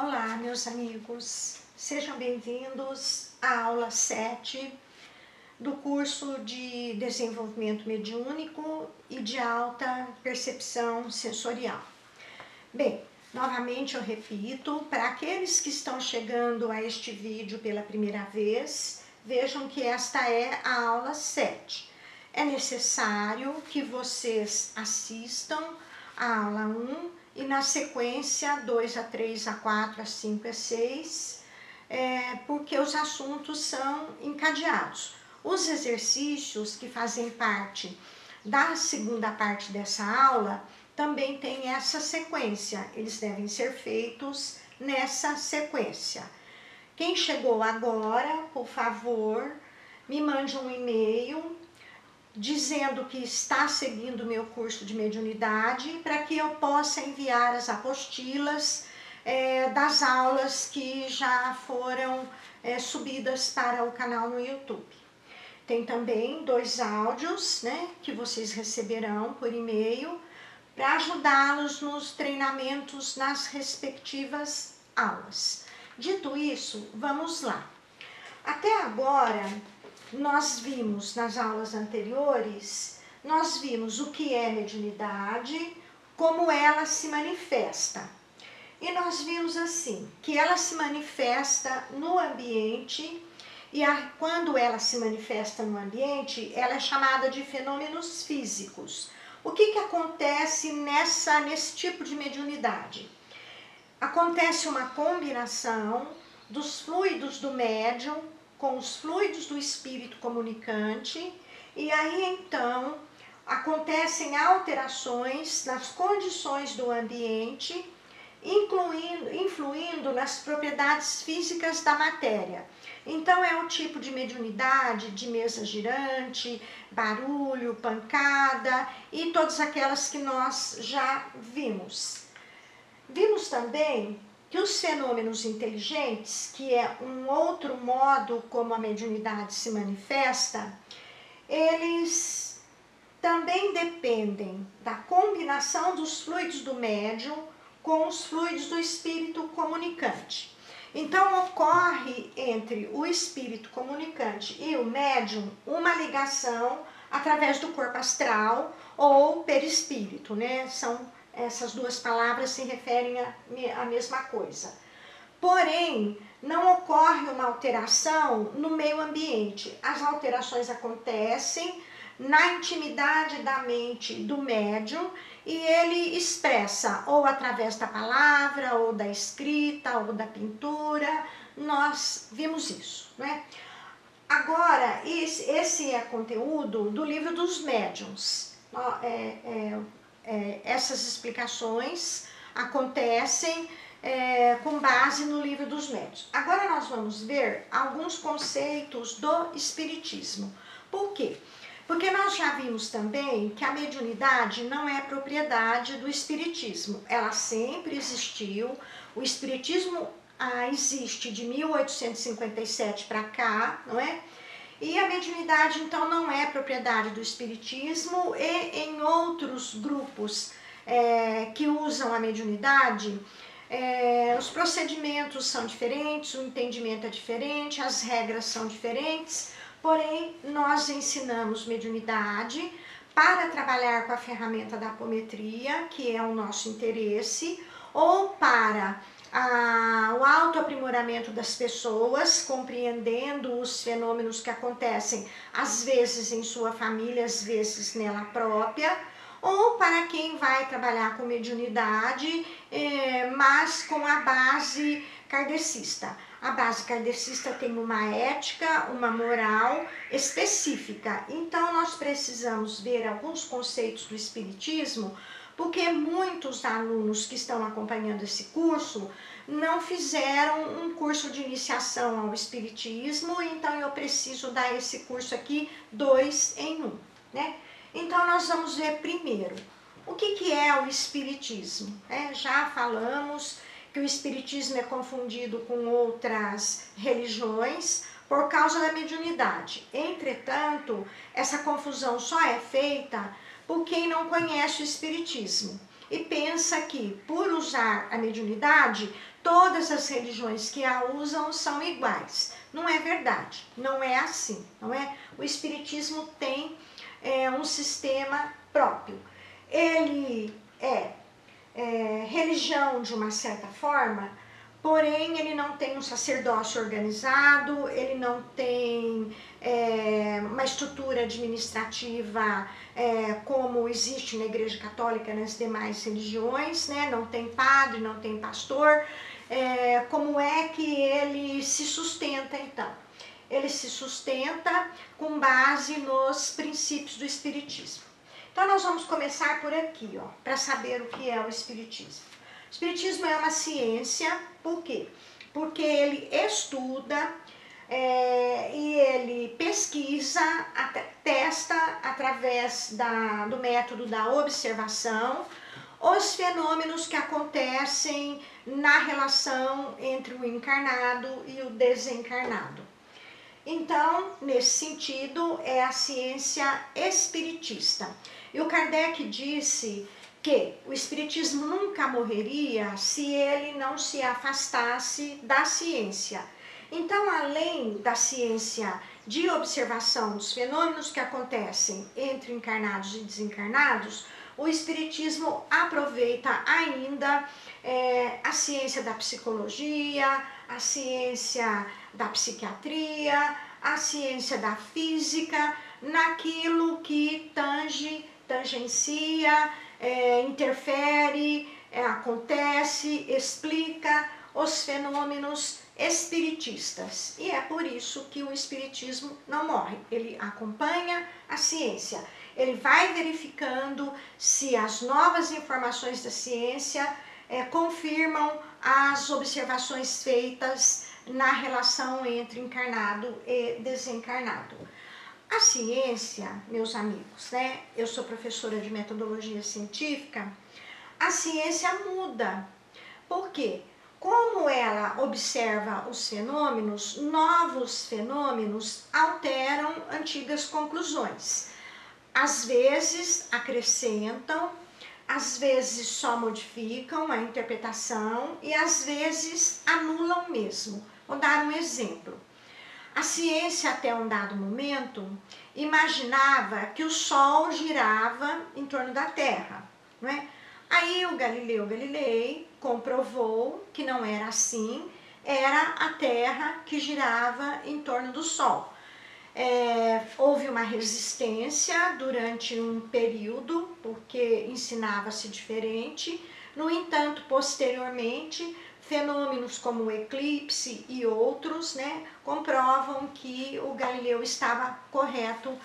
Olá, meus amigos, sejam bem-vindos à aula 7 do curso de Desenvolvimento Mediúnico e de Alta Percepção Sensorial. Bem, novamente eu repito, para aqueles que estão chegando a este vídeo pela primeira vez, vejam que esta é a aula 7. É necessário que vocês assistam a aula 1 e na sequência 2 a 3 a 4 a 5 a 6, porque os assuntos são encadeados. Os exercícios que fazem parte da segunda parte dessa aula também tem essa sequência, eles devem ser feitos nessa sequência. Quem chegou agora, por favor, me mande um e-mail dizendo que está seguindo o meu curso de mediunidade para que eu possa enviar as apostilas das aulas que já foram subidas para o canal no YouTube. Tem também 2 áudios, que vocês receberão por e-mail para ajudá-los nos treinamentos nas respectivas aulas. Dito isso, vamos lá. Até agora, nós vimos nas aulas anteriores, nós vimos o que é mediunidade, como ela se manifesta. E nós vimos assim, que ela se manifesta no ambiente, e quando ela se manifesta no ambiente, ela é chamada de fenômenos físicos. O que acontece nesse tipo de mediunidade? Acontece uma combinação dos fluidos do médium com os fluidos do espírito comunicante, e aí então acontecem alterações nas condições do ambiente, influindo nas propriedades físicas da matéria. Então é um tipo de mediunidade de mesa girante, barulho, pancada e todas aquelas que nós já vimos. Vimos também que os fenômenos inteligentes, que é um outro modo como a mediunidade se manifesta, eles também dependem da combinação dos fluidos do médium com os fluidos do espírito comunicante. Então ocorre entre o espírito comunicante e o médium uma ligação através do corpo astral ou perispírito, Essas 2 palavras se referem à mesma coisa. Porém, não ocorre uma alteração no meio ambiente. As alterações acontecem na intimidade da mente do médium e ele expressa ou através da palavra, ou da escrita, ou da pintura. Nós vimos isso, Agora, esse é conteúdo do livro dos médiuns. Essas explicações acontecem com base no livro dos médiuns. Agora nós vamos ver alguns conceitos do espiritismo. Por quê? Porque nós já vimos também que a mediunidade não é propriedade do espiritismo. Ela sempre existiu. O espiritismo existe de 1857 para cá, E a mediunidade, então, não é propriedade do espiritismo, e em outros grupos que usam a mediunidade, os procedimentos são diferentes, o entendimento é diferente, as regras são diferentes, porém, nós ensinamos mediunidade para trabalhar com a ferramenta da apometria, que é o nosso interesse, ou para o autoaprimoramento das pessoas, compreendendo os fenômenos que acontecem, às vezes em sua família, às vezes nela própria, ou para quem vai trabalhar com mediunidade, mas com a base kardecista. A base kardecista tem uma ética, uma moral específica. Então, nós precisamos ver alguns conceitos do espiritismo, porque muitos alunos que estão acompanhando esse curso não fizeram um curso de iniciação ao espiritismo, então eu preciso dar esse curso aqui 2 em 1, Então nós vamos ver primeiro, o que é o espiritismo? Já falamos que o espiritismo é confundido com outras religiões por causa da mediunidade. Entretanto, essa confusão só é feita por quem não conhece o espiritismo e pensa que, por usar a mediunidade, todas as religiões que a usam são iguais. Não é verdade, não é assim, não é? O Espiritismo tem um sistema próprio. Ele é religião de uma certa forma, porém ele não tem um sacerdócio organizado, ele não tem uma estrutura administrativa como existe na Igreja Católica e nas demais religiões, né? Não tem padre, não tem pastor. Como é que ele se sustenta então? Ele se sustenta com base nos princípios do Espiritismo. Então nós vamos começar por aqui, ó, para saber o que é o Espiritismo. O Espiritismo é uma ciência, por quê? Porque ele estuda e ele pesquisa, testa através do método da observação os fenômenos que acontecem na relação entre o encarnado e o desencarnado. Então, nesse sentido, é a ciência espiritista. E o Kardec disse que o espiritismo nunca morreria se ele não se afastasse da ciência. Então, além da ciência de observação dos fenômenos que acontecem entre encarnados e desencarnados, o espiritismo aproveita ainda a ciência da psicologia, a ciência da psiquiatria, a ciência da física, naquilo que tangencia, interfere, acontece, explica os fenômenos espiritistas. E é por isso que o espiritismo não morre, ele acompanha a ciência. Ele vai verificando se as novas informações da ciência confirmam as observações feitas na relação entre encarnado e desencarnado. A ciência, meus amigos, né? Eu sou professora de metodologia científica, a ciência muda. Por quê? Como ela observa os fenômenos, novos fenômenos alteram antigas conclusões. Às vezes acrescentam, às vezes só modificam a interpretação e às vezes anulam mesmo. Vou dar um exemplo. A ciência, até um dado momento, imaginava que o Sol girava em torno da Terra, não é? Aí o Galileu Galilei comprovou que não era assim, era a Terra que girava em torno do Sol. Houve uma resistência durante um período, porque ensinava-se diferente. No entanto, posteriormente, fenômenos como o eclipse e outros, né, comprovam que o Galileu estava correto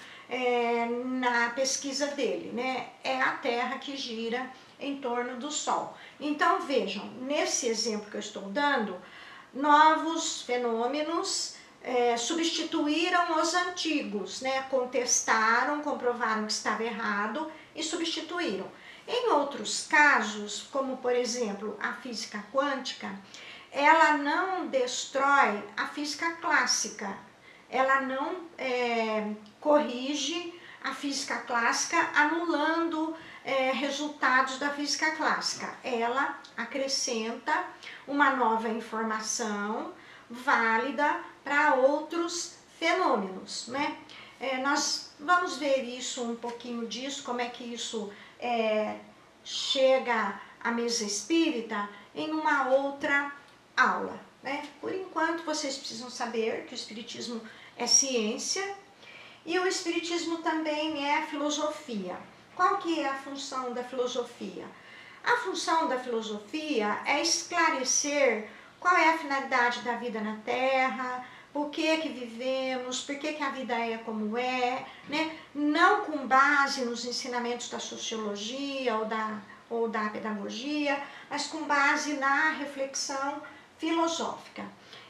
na pesquisa dele, né? É a Terra que gira em torno do Sol. Então vejam, nesse exemplo que eu estou dando, novos fenômenos substituíram os antigos, né? Contestaram, comprovaram que estava errado e substituíram. Em outros casos, como por exemplo a física quântica, ela não destrói a física clássica, ela não corrige a física clássica anulando resultados da física clássica. Ela acrescenta uma nova informação válida para outros fenômenos, né? Nós vamos ver isso, um pouquinho disso, como é que isso chega à mesa espírita em uma outra aula, né? Por enquanto, vocês precisam saber que o espiritismo é ciência e o espiritismo também é filosofia. Qual que é a função da filosofia? A função da filosofia é esclarecer qual é a finalidade da vida na Terra, por que vivemos, por que a vida é como é, né? Não com base nos ensinamentos da sociologia ou da pedagogia, mas com base na reflexão filosófica.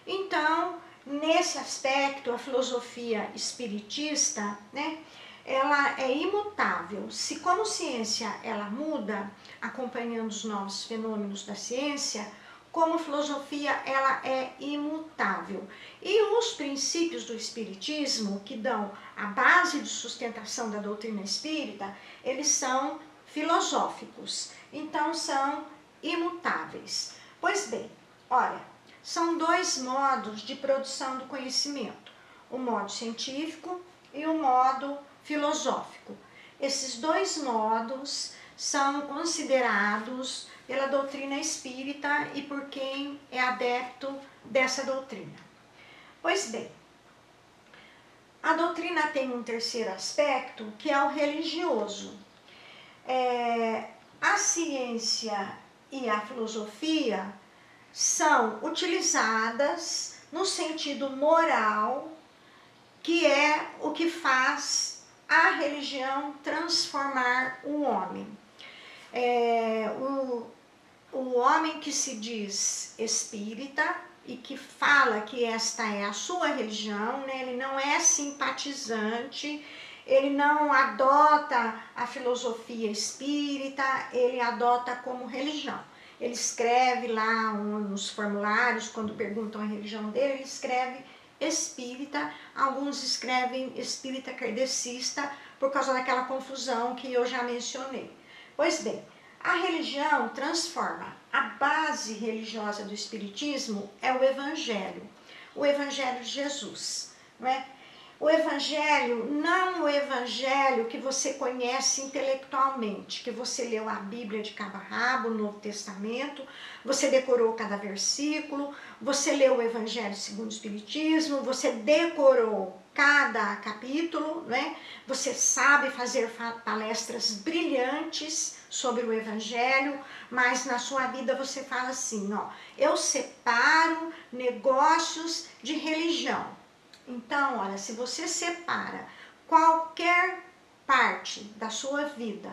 Então, nesse aspecto, a filosofia espiritista, né, ela é imutável. Se como ciência ela muda, acompanhando os novos fenômenos da ciência, como filosofia ela é imutável. E os princípios do espiritismo, que dão a base de sustentação da doutrina espírita, eles são filosóficos, então são imutáveis. Pois bem, Olha, são dois modos de produção do conhecimento, o modo científico e o modo filosófico. Esses dois modos são considerados pela doutrina espírita e por quem é adepto dessa doutrina. Pois bem, a doutrina tem um terceiro aspecto, que é o religioso. A ciência e a filosofia são utilizadas no sentido moral, que é o que faz a religião transformar o homem. O homem que se diz espírita e que fala que esta é a sua religião, né? Ele não é simpatizante, ele não adota a filosofia espírita, ele adota como religião. Ele escreve lá nos formulários, quando perguntam a religião dele, ele escreve espírita, alguns escrevem espírita kardecista, por causa daquela confusão que eu já mencionei. Pois bem, a religião transforma. A base religiosa do espiritismo é o Evangelho de Jesus, não é? O Evangelho, não o Evangelho que você conhece intelectualmente, que você leu a Bíblia de cabo a rabo, o Novo Testamento, você decorou cada versículo, você leu o Evangelho segundo o Espiritismo, você decorou cada capítulo, né? Você sabe fazer palestras brilhantes sobre o Evangelho, mas na sua vida você fala assim, ó, eu separo negócios de religião. Então, olha, se você separa qualquer parte da sua vida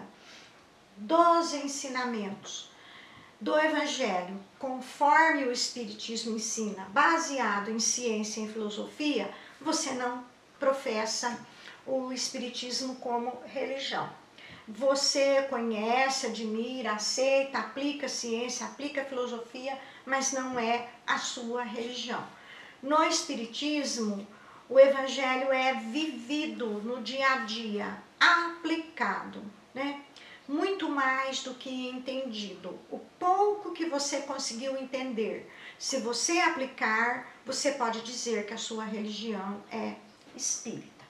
dos ensinamentos do Evangelho, conforme o Espiritismo ensina, baseado em ciência e filosofia, você não professa o Espiritismo como religião. Você conhece, admira, aceita, aplica a ciência, aplica a filosofia, mas não é a sua religião. No Espiritismo, o Evangelho é vivido no dia a dia, aplicado, né? Muito mais do que entendido. O pouco que você conseguiu entender, se você aplicar, você pode dizer que a sua religião é espírita.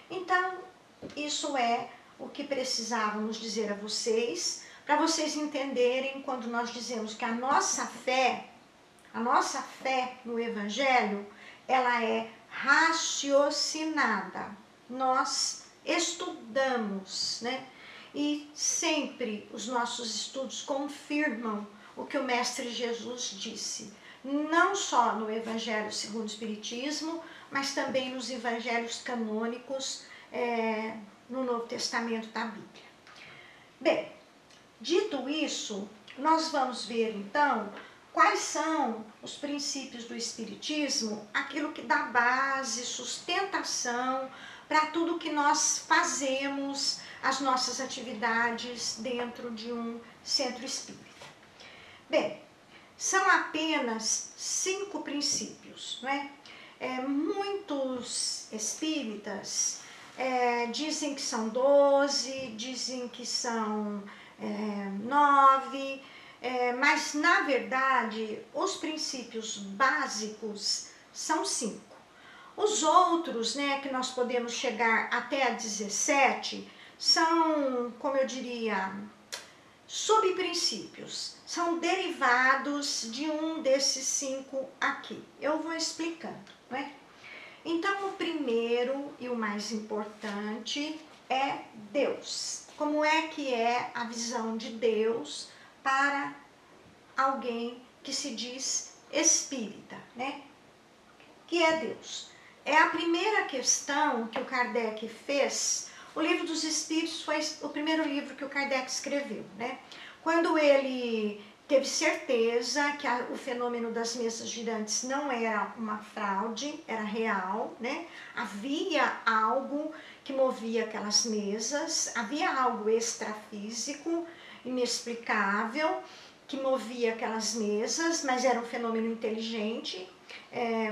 Então, isso é o que precisávamos dizer a vocês, para vocês entenderem quando nós dizemos que a nossa fé no Evangelho, ela é raciocinada. Nós estudamos, né? E sempre os nossos estudos confirmam o que o Mestre Jesus disse, não só no Evangelho segundo o Espiritismo, mas também nos evangelhos canônicos, no Novo Testamento da Bíblia. Bem, dito isso, nós vamos ver então quais são os princípios do Espiritismo, aquilo que dá base, sustentação para tudo que nós fazemos, as nossas atividades dentro de um centro espírita. Bem, são apenas 5 princípios, não é? Muitos espíritas dizem que são 12, dizem que são 9, mas na verdade os princípios básicos são 5. Os outros, né, que nós podemos chegar até a 17, são, como eu diria, subprincípios, são derivados de um desses 5 aqui. Eu vou explicando, né? Então, o primeiro e o mais importante é Deus. Como é que é a visão de Deus para alguém que se diz espírita, né? Que é Deus. É a primeira questão que o Kardec fez. O Livro dos Espíritos foi o primeiro livro que o Kardec escreveu, né? Quando ele teve certeza que o fenômeno das mesas girantes não era uma fraude, era real, né? Havia algo que movia aquelas mesas, havia algo extrafísico, inexplicável, que movia aquelas mesas, mas era um fenômeno inteligente,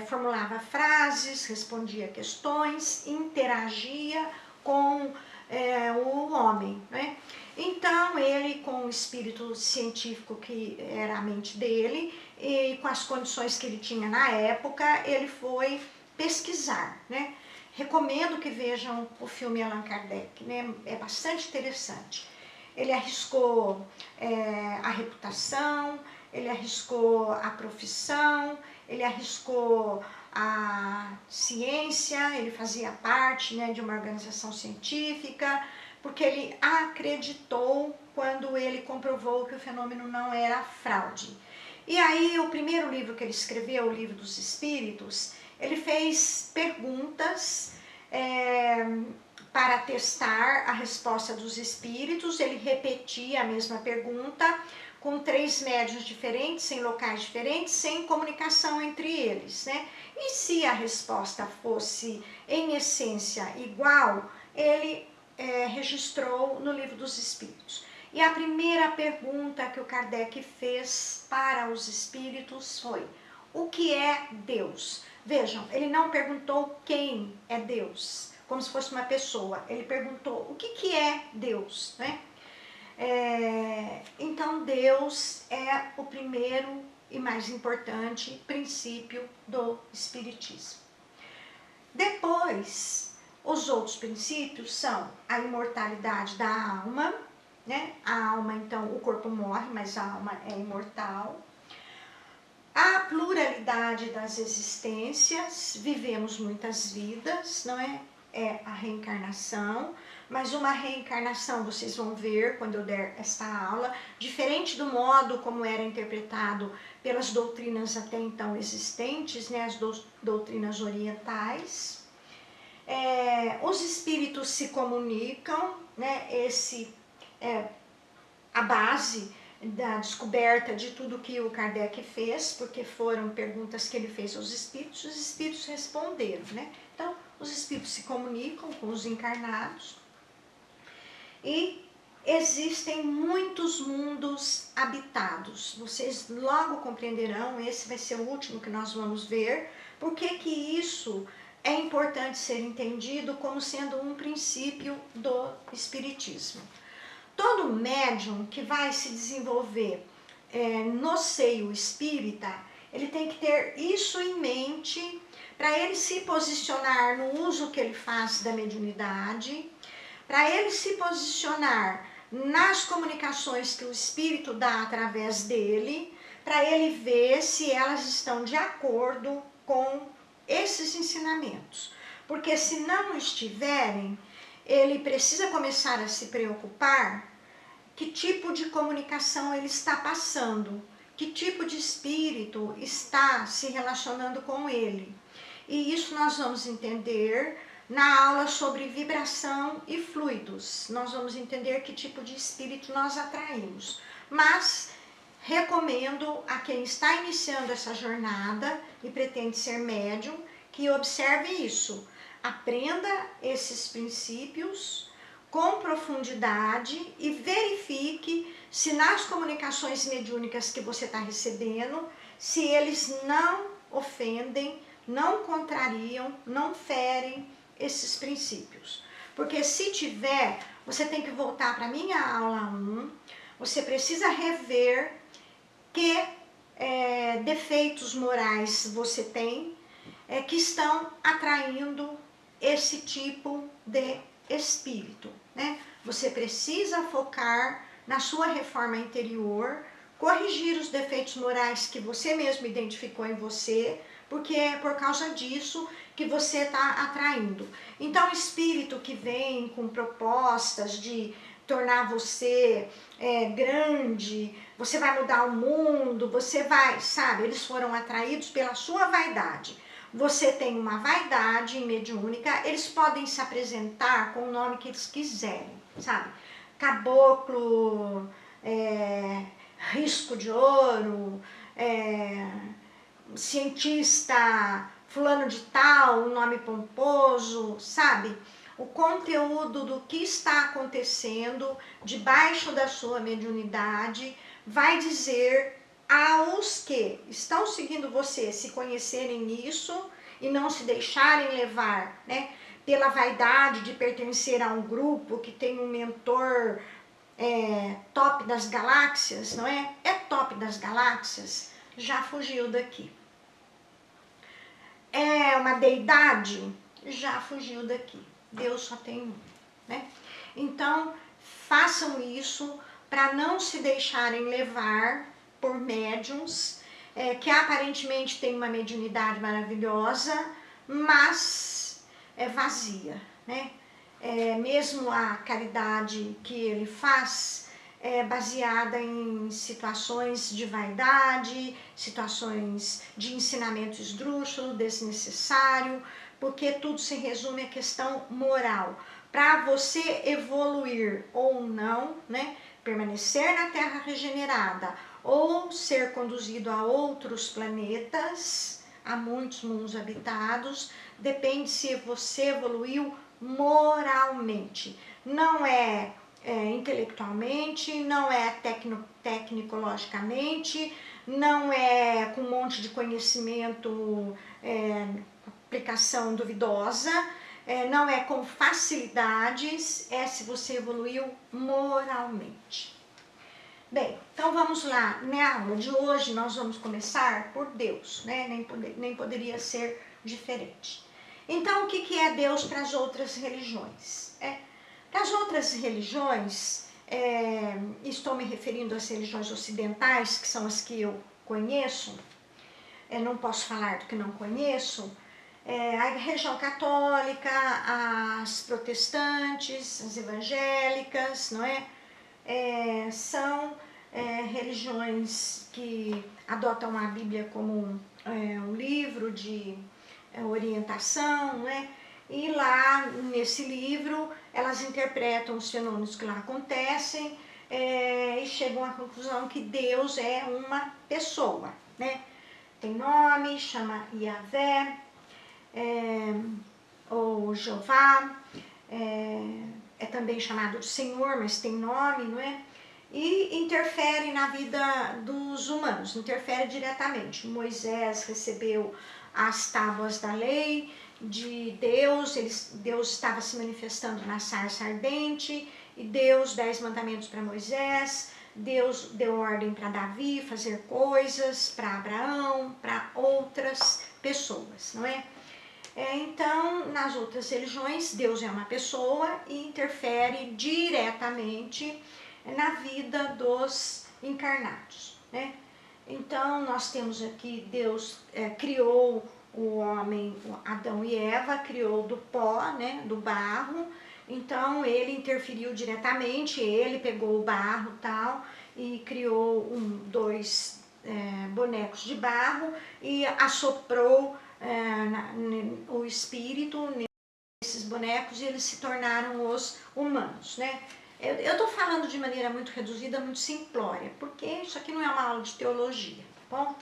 formulava frases, respondia questões, interagia com o homem, né? Então ele, com espírito científico que era a mente dele, e com as condições que ele tinha na época, ele foi pesquisar, né? Recomendo que vejam o filme Allan Kardec, né? É bastante interessante. Ele arriscou a reputação, ele arriscou a profissão, ele arriscou a ciência, ele fazia parte, né, de uma organização científica, porque ele acreditou quando ele comprovou que o fenômeno não era fraude. E aí o primeiro livro que ele escreveu, o Livro dos Espíritos, ele fez perguntas para testar a resposta dos espíritos. Ele repetia a mesma pergunta com 3 médiuns diferentes, em locais diferentes, sem comunicação entre eles, né? E se a resposta fosse, em essência, igual, ele registrou no Livro dos Espíritos. E a primeira pergunta que o Kardec fez para os espíritos foi: o que é Deus? Vejam, ele não perguntou quem é Deus, como se fosse uma pessoa. Ele perguntou o que é Deus, né? Então Deus é o primeiro e mais importante princípio do Espiritismo. Depois, os outros princípios são a imortalidade da alma, né? A alma, então, o corpo morre, mas a alma é imortal. A pluralidade das existências, vivemos muitas vidas, não é? É a reencarnação, mas uma reencarnação, vocês vão ver quando eu der esta aula, diferente do modo como era interpretado pelas doutrinas até então existentes, né? As doutrinas orientais. Os espíritos se comunicam, né? Esse é a base da descoberta de tudo que o Kardec fez, porque foram perguntas que ele fez aos espíritos, os espíritos responderam, né? Então, os espíritos se comunicam com os encarnados e existem muitos mundos habitados. Vocês logo compreenderão, esse vai ser o último que nós vamos ver, porque que isso é importante ser entendido como sendo um princípio do Espiritismo. Todo médium que vai se desenvolver no seio espírita, ele tem que ter isso em mente para ele se posicionar no uso que ele faz da mediunidade, para ele se posicionar nas comunicações que o espírito dá através dele, para ele ver se elas estão de acordo com esses ensinamentos. Porque se não estiverem, ele precisa começar a se preocupar que tipo de comunicação ele está passando, que tipo de espírito está se relacionando com ele. E isso nós vamos entender na aula sobre vibração e fluidos. Nós vamos entender que tipo de espírito nós atraímos. Mas recomendo a quem está iniciando essa jornada e pretende ser médium que observe isso. Aprenda esses princípios com profundidade e verifique se nas comunicações mediúnicas que você está recebendo, se eles não ofendem, não contrariam, não ferem esses princípios. Porque se tiver, você tem que voltar para a minha aula 1, você precisa rever que defeitos morais você tem que estão atraindo esse tipo de espírito, né? Você precisa focar na sua reforma interior, corrigir os defeitos morais que você mesmo identificou em você, porque é por causa disso que você está atraindo. Então, o espírito que vem com propostas de tornar você grande, você vai mudar o mundo, você vai, sabe, eles foram atraídos pela sua vaidade. Você tem uma vaidade mediúnica, eles podem se apresentar com o nome que eles quiserem, sabe? Caboclo, risco de ouro, cientista fulano de tal, um nome pomposo, sabe? O conteúdo do que está acontecendo debaixo da sua mediunidade vai dizer aos que estão seguindo você se conhecerem nisso e não se deixarem levar, né, pela vaidade de pertencer a um grupo que tem um mentor top das galáxias, não é? É top das galáxias, já fugiu daqui. É uma deidade, já fugiu daqui. Deus só tem um, né? Então, façam isso para não se deixarem levar por médiums que aparentemente tem uma mediunidade maravilhosa, mas é vazia, né? Mesmo a caridade que ele faz é baseada em situações de vaidade, situações de ensinamento esdrúxulo, desnecessário, porque tudo se resume à questão moral. Para você evoluir ou não, né, permanecer na Terra regenerada ou ser conduzido a outros planetas, a muitos mundos habitados, depende se você evoluiu moralmente. Não é intelectualmente, não é tecnologicamente, não é com um monte de conhecimento, aplicação duvidosa, não é com facilidades, é se você evoluiu moralmente. Bem, então vamos lá. Na aula de hoje nós vamos começar por Deus, né? Nem poderia ser diferente. Então, o que é Deus para as outras religiões? Para as outras religiões, estou me referindo às religiões ocidentais, que são as que eu conheço, não posso falar do que não conheço, a religião católica, as protestantes, as evangélicas, não é? São religiões que adotam a Bíblia como um livro de orientação, né? E lá nesse livro elas interpretam os fenômenos que lá acontecem e chegam à conclusão que Deus é uma pessoa, né? Tem nome, chama Yahvé, ou Jeová, é também chamado de Senhor, mas tem nome, não é? E interfere na vida dos humanos, interfere diretamente. Moisés recebeu as tábuas da lei de Deus, Deus estava se manifestando na sarça ardente, e deu os 10 mandamentos para Moisés, Deus deu ordem para Davi fazer coisas, para Abraão, para outras pessoas, não é? Então, nas outras religiões, Deus é uma pessoa e interfere diretamente na vida dos encarnados, né? Então, nós temos aqui, Deus criou o homem, Adão e Eva, criou do pó, né, do barro. Então, ele interferiu diretamente, ele pegou o barro e tal, e criou dois bonecos de barro e assoprou o espírito nesses bonecos e eles se tornaram os humanos, né? Eu estou falando de maneira muito reduzida, muito simplória, porque isso aqui não é uma aula de teologia, tá bom?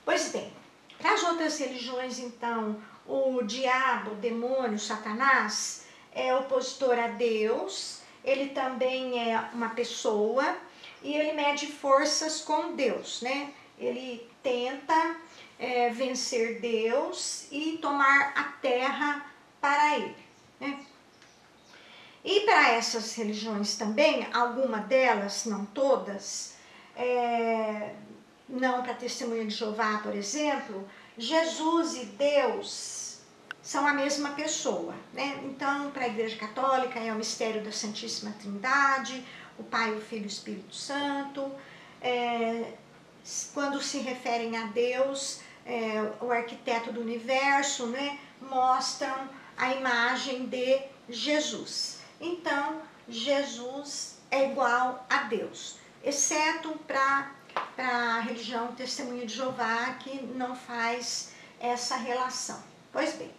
Pois bem, para as outras religiões, então, o diabo, o demônio, Satanás, é opositor a Deus, ele também é uma pessoa e ele mede forças com Deus, né? Ele tenta vencer Deus e tomar a terra para ele, né? E para essas religiões também, alguma delas, não todas, não para a Testemunha de Jeová, por exemplo, Jesus e Deus são a mesma pessoa, né? Então, para a Igreja Católica é o mistério da Santíssima Trindade, o Pai, o Filho e o Espírito Santo. Quando se referem a Deus, o arquiteto do universo, né, mostram a imagem de Jesus. Então, Jesus é igual a Deus, exceto para a religião Testemunha de Jeová, que não faz essa relação. Pois bem,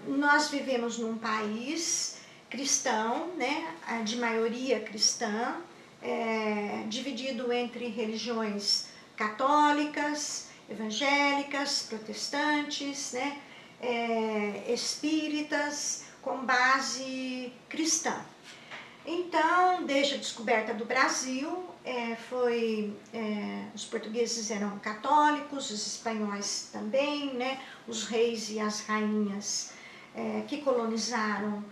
nós vivemos num país cristão, né, de maioria cristã, dividido entre religiões católicas, evangélicas, protestantes, né, espíritas, com base cristã. Então, desde a descoberta do Brasil, os portugueses eram católicos, os espanhóis também, né, os reis e as rainhas que colonizaram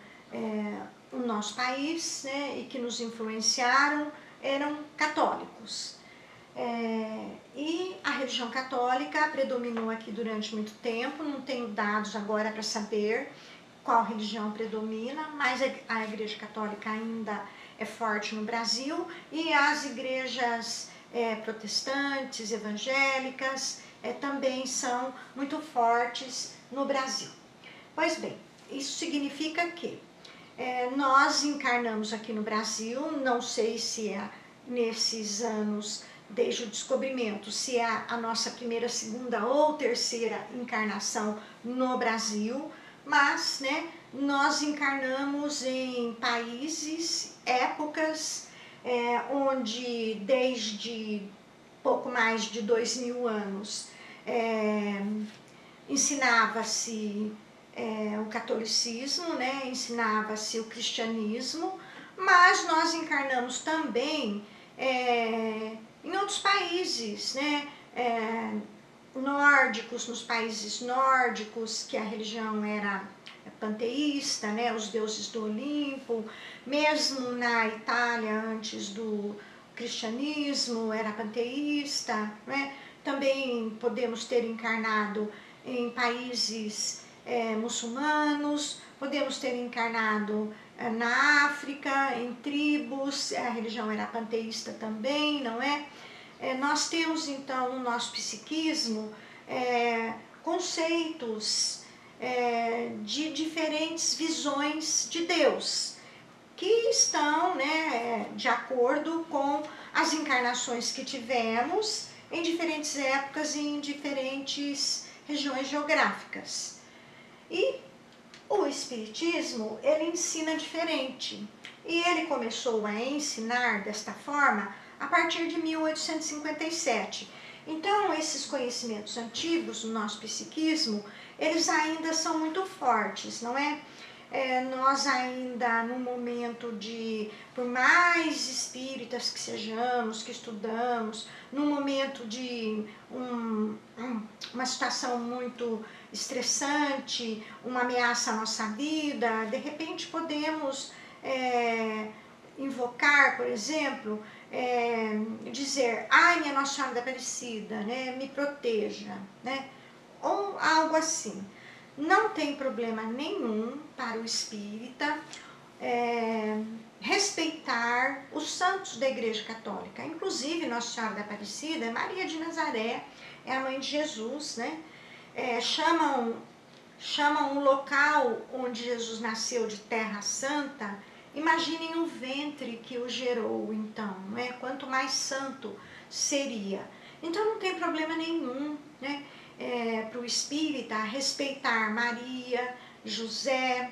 o nosso país, né, e que nos influenciaram eram católicos. E a religião católica predominou aqui durante muito tempo, não tenho dados agora para saber qual religião predomina, mas a Igreja Católica ainda é forte no Brasil e as igrejas protestantes, evangélicas, também são muito fortes no Brasil. Pois bem, isso significa que nós encarnamos aqui no Brasil, não sei se é nesses anos desde o descobrimento, se é a nossa primeira, segunda ou terceira encarnação no Brasil, mas, né, nós encarnamos em países, épocas, onde desde pouco mais de 2000 anos ensinava-se o catolicismo, né, ensinava-se o cristianismo, mas nós encarnamos também em outros países, né, nórdicos, nos países nórdicos, que a religião era panteísta, né, os deuses do Olimpo, mesmo na Itália, antes do cristianismo, era panteísta, né? Também podemos ter encarnado em países muçulmanos, podemos ter encarnado na África, em tribos, a religião era panteísta também, não é? Nós temos então no nosso psiquismo conceitos de diferentes visões de Deus, que estão, né, de acordo com as encarnações que tivemos em diferentes épocas e em diferentes regiões geográficas. E o Espiritismo, ele ensina diferente. E ele começou a ensinar desta forma a partir de 1857. Então, esses conhecimentos antigos do nosso psiquismo, eles ainda são muito fortes, não é? Nós ainda, no momento de, por mais espíritas que sejamos, que estudamos, no momento de uma situação muito estressante, uma ameaça à nossa vida, de repente podemos invocar, por exemplo, dizer, ai, minha Nossa Senhora da Aparecida, né, me proteja, né, ou algo assim. Não tem problema nenhum para o espírita respeitar os santos da Igreja Católica. Inclusive, Nossa Senhora da Aparecida é Maria de Nazaré, é a mãe de Jesus, né? Chamam o local onde Jesus nasceu de Terra Santa. Imaginem o ventre que o gerou, então, né? Quanto mais santo seria. Então não tem problema nenhum, né? Para o espírita respeitar Maria, José,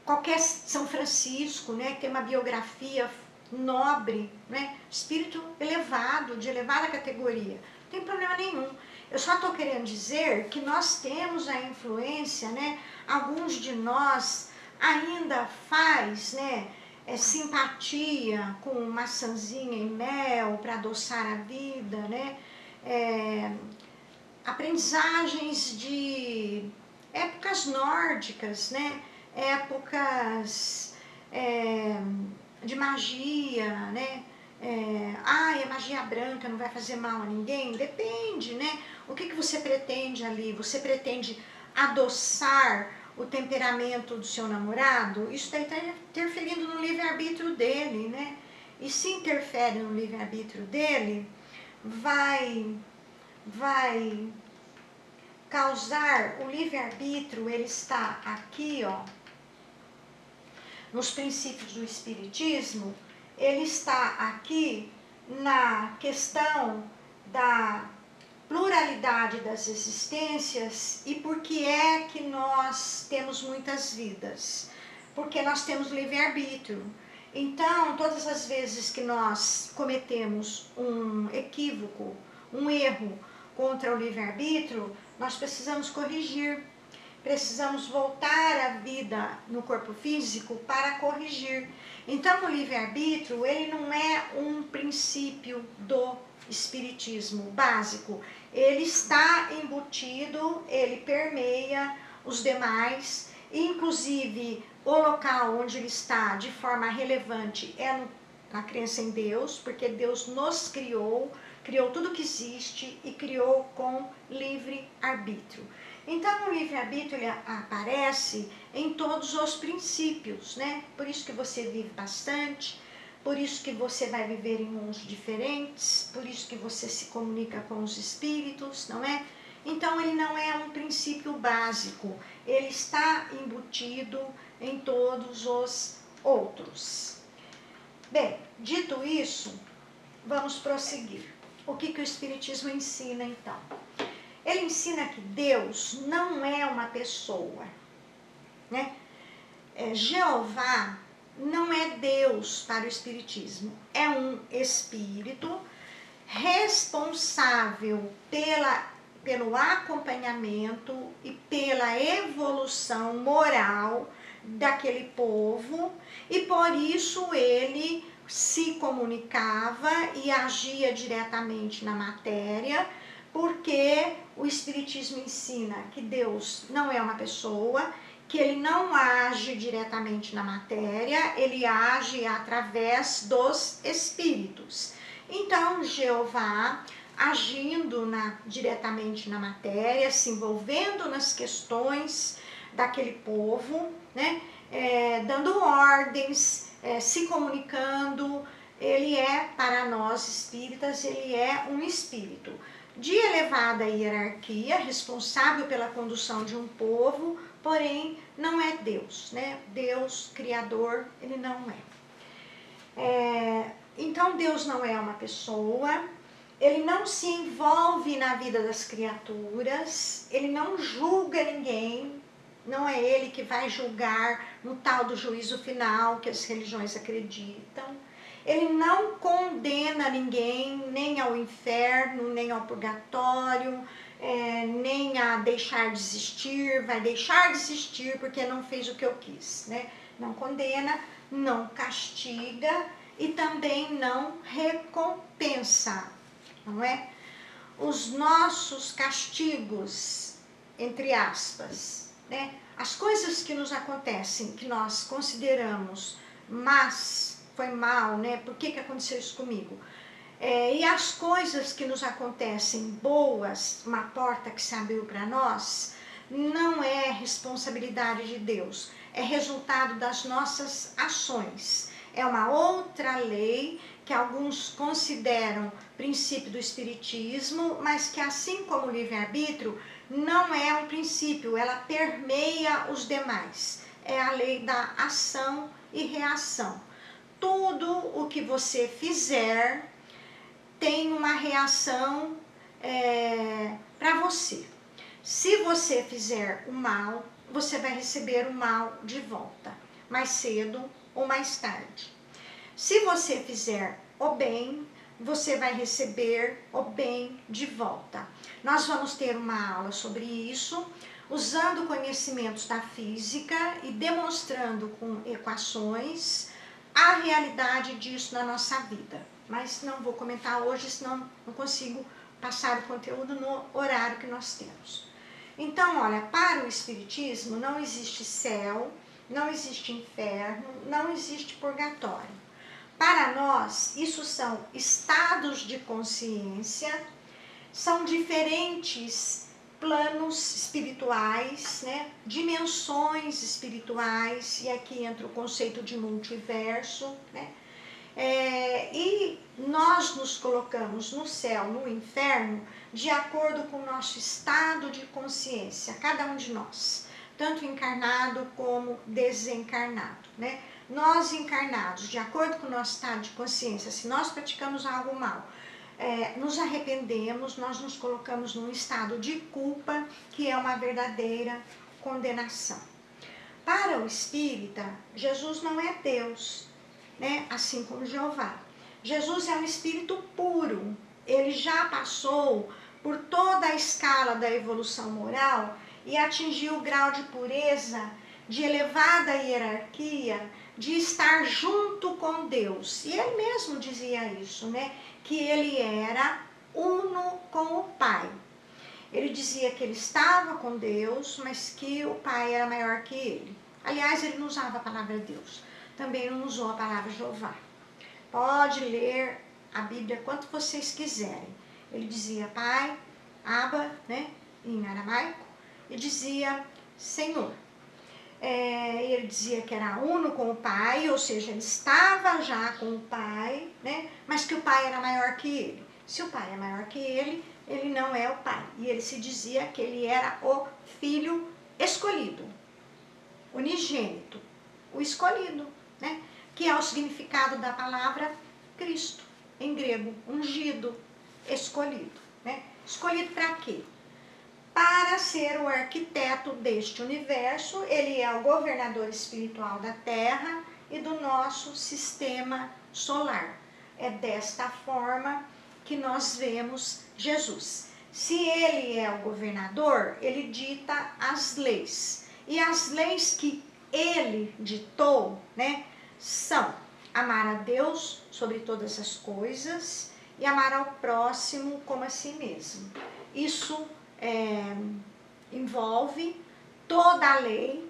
qualquer São Francisco, né, que tem uma biografia nobre, né, espírito elevado, de elevada categoria, não tem problema nenhum. Eu só estou querendo dizer que nós temos a influência, né, alguns de nós ainda faz, né, simpatia com maçãzinha e mel para adoçar a vida, né, aprendizagens de épocas nórdicas, né, épocas de magia, né, é magia branca, não vai fazer mal a ninguém? Depende, né, o que você pretende ali? Você pretende adoçar o temperamento do seu namorado? Isso daí está interferindo no livre-arbítrio dele, né, e se interfere no livre-arbítrio dele, vai causar o livre-arbítrio, ele está aqui, ó, nos princípios do Espiritismo, ele está aqui na questão da pluralidade das existências e por que é que nós temos muitas vidas. Porque nós temos livre-arbítrio. Então, todas as vezes que nós cometemos um equívoco, um erro contra o livre-arbítrio, nós precisamos corrigir. Precisamos voltar à vida no corpo físico para corrigir. Então, o livre-arbítrio, ele não é um princípio do espiritismo básico. Ele está embutido, ele permeia os demais inclusive o local onde ele está de forma relevante é na crença em Deus, porque Deus nos criou, criou tudo que existe e criou com livre arbítrio. Então o livre-arbítrio ele aparece em todos os princípios, né? Por isso que você vive bastante, por isso que você vai viver em mundos diferentes, por isso que você se comunica com os espíritos, não é? Então ele não é um princípio básico, ele está embutido em todos os outros. Bem, dito isso, vamos prosseguir. O que o Espiritismo ensina então? Ele ensina que Deus não é uma pessoa, né? Jeová não é Deus para o Espiritismo, é um espírito responsável pelo acompanhamento e pela evolução moral daquele povo, e por isso ele se comunicava e agia diretamente na matéria, porque o Espiritismo ensina que Deus não é uma pessoa, que ele não age diretamente na matéria, ele age através dos espíritos. Então, Jeová, agindo diretamente na matéria, se envolvendo nas questões daquele povo, né? Dando ordens, se comunicando, ele é, para nós espíritas, ele é um espírito de elevada hierarquia, responsável pela condução de um povo, porém não é Deus, né? Deus, Criador, ele não é. Então Deus não é uma pessoa, ele não se envolve na vida das criaturas, ele não julga ninguém, não é ele que vai julgar no tal do juízo final que as religiões acreditam. Ele não condena ninguém, nem ao inferno, nem ao purgatório, nem a deixar de existir, vai deixar de existir porque não fez o que eu quis, né? Não condena, não castiga e também não recompensa, não é? Os nossos castigos, entre aspas, né? As coisas que nos acontecem, que nós consideramos mas foi mal, né? Por que aconteceu isso comigo? E as coisas que nos acontecem boas, uma porta que se abriu para nós, não é responsabilidade de Deus, é resultado das nossas ações. É uma outra lei que alguns consideram princípio do Espiritismo, mas que, assim como o livre-arbítrio, não é um princípio, ela permeia os demais. É a lei da ação e reação. Tudo o que você fizer tem uma reação para você. Se você fizer o mal, você vai receber o mal de volta, mais cedo ou mais tarde. Se você fizer o bem, você vai receber o bem de volta. Nós vamos ter uma aula sobre isso, usando conhecimentos da física e demonstrando com equações a realidade disso na nossa vida. Mas não vou comentar hoje, senão não consigo passar o conteúdo no horário que nós temos. Então, olha, para o Espiritismo não existe céu, não existe inferno, não existe purgatório. Para nós, isso são estados de consciência, são diferentes planos espirituais, né? Dimensões espirituais, e aqui entra o conceito de multiverso, né? E nós nos colocamos no céu, no inferno, de acordo com o nosso estado de consciência, cada um de nós, tanto encarnado como desencarnado, né? Nós encarnados, de acordo com o nosso estado de consciência, se nós praticamos algo mal, nos arrependemos, nós nos colocamos num estado de culpa, que é uma verdadeira condenação. Para o espírita, Jesus não é Deus, né? Assim como Jeová. Jesus é um espírito puro, ele já passou por toda a escala da evolução moral e atingiu o grau de pureza, de elevada hierarquia, de estar junto com Deus. E ele mesmo dizia isso, né? Que ele era uno com o Pai. Ele dizia que ele estava com Deus, mas que o Pai era maior que ele. Aliás, ele não usava a palavra Deus, também não usou a palavra Jeová. Pode ler a Bíblia quanto vocês quiserem. Ele dizia Pai, Abba, né, em aramaico, e dizia Senhor. Ele dizia que era uno com o Pai, ou seja, ele estava já com o Pai, né, mas que o Pai era maior que ele. Se o Pai é maior que ele não é o Pai. E ele se dizia que ele era o Filho escolhido, unigênito, o escolhido, né, que é o significado da palavra Cristo, em grego, ungido, escolhido, né? Escolhido para quê? Para ser o arquiteto deste universo. Ele é o governador espiritual da Terra e do nosso sistema solar. É desta forma que nós vemos Jesus. Se ele é o governador, ele dita as leis. E as leis que ele ditou, né, são amar a Deus sobre todas as coisas e amar ao próximo como a si mesmo. Isso envolve toda a lei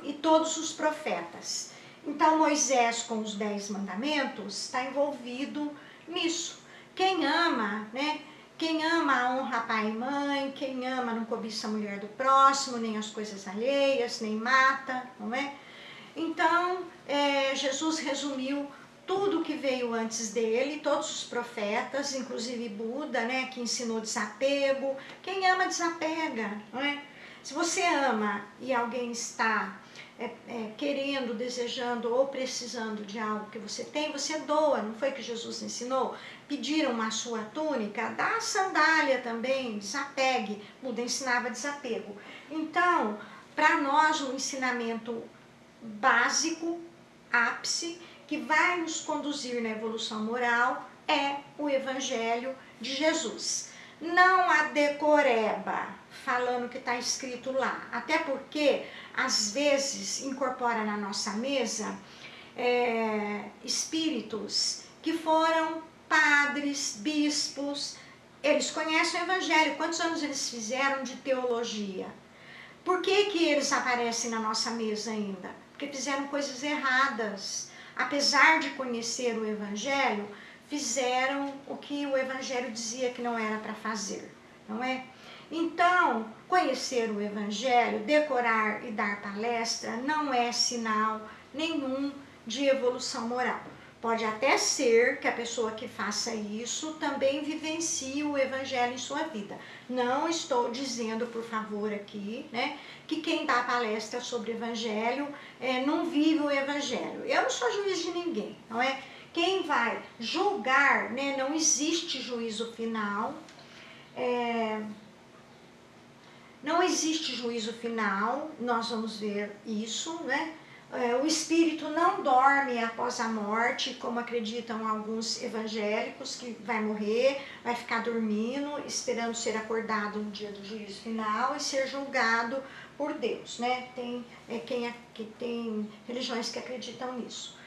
e todos os profetas. Então Moisés, com os 10 mandamentos, está envolvido nisso. Quem ama, né? Quem ama honra pai e mãe, quem ama não cobiça a mulher do próximo, nem as coisas alheias, nem mata, não é? Então, Jesus resumiu tudo que veio antes dele, todos os profetas, inclusive Buda, né, que ensinou desapego. Quem ama, desapega, não é? Se você ama e alguém está querendo, desejando ou precisando de algo que você tem, você doa, não foi que Jesus ensinou? Pediram a sua túnica, dá a sandália também, desapegue. Buda ensinava desapego. Então, para nós, um ensinamento básico, ápice, que vai nos conduzir na evolução moral, é o Evangelho de Jesus. Não a decoreba, falando que está escrito lá. Até porque, às vezes, incorpora na nossa mesa espíritos que foram padres, bispos. Eles conhecem o Evangelho. Quantos anos eles fizeram de teologia? Por que que eles aparecem na nossa mesa ainda? Porque fizeram coisas erradas. Apesar de conhecer o Evangelho, fizeram o que o Evangelho dizia que não era para fazer, não é? Então, conhecer o Evangelho, decorar e dar palestra não é sinal nenhum de evolução moral. Pode até ser que a pessoa que faça isso também vivencie o Evangelho em sua vida. Não estou dizendo, por favor, aqui, né, que quem dá palestra sobre o Evangelho não vive o Evangelho. Eu não sou juiz de ninguém, não é? Quem vai julgar, né, não existe juízo final. Não existe juízo final, nós vamos ver isso, né? O espírito não dorme após a morte, como acreditam alguns evangélicos, que vai morrer, vai ficar dormindo, esperando ser acordado no dia do juízo final e ser julgado por Deus, né? Tem religiões que acreditam nisso.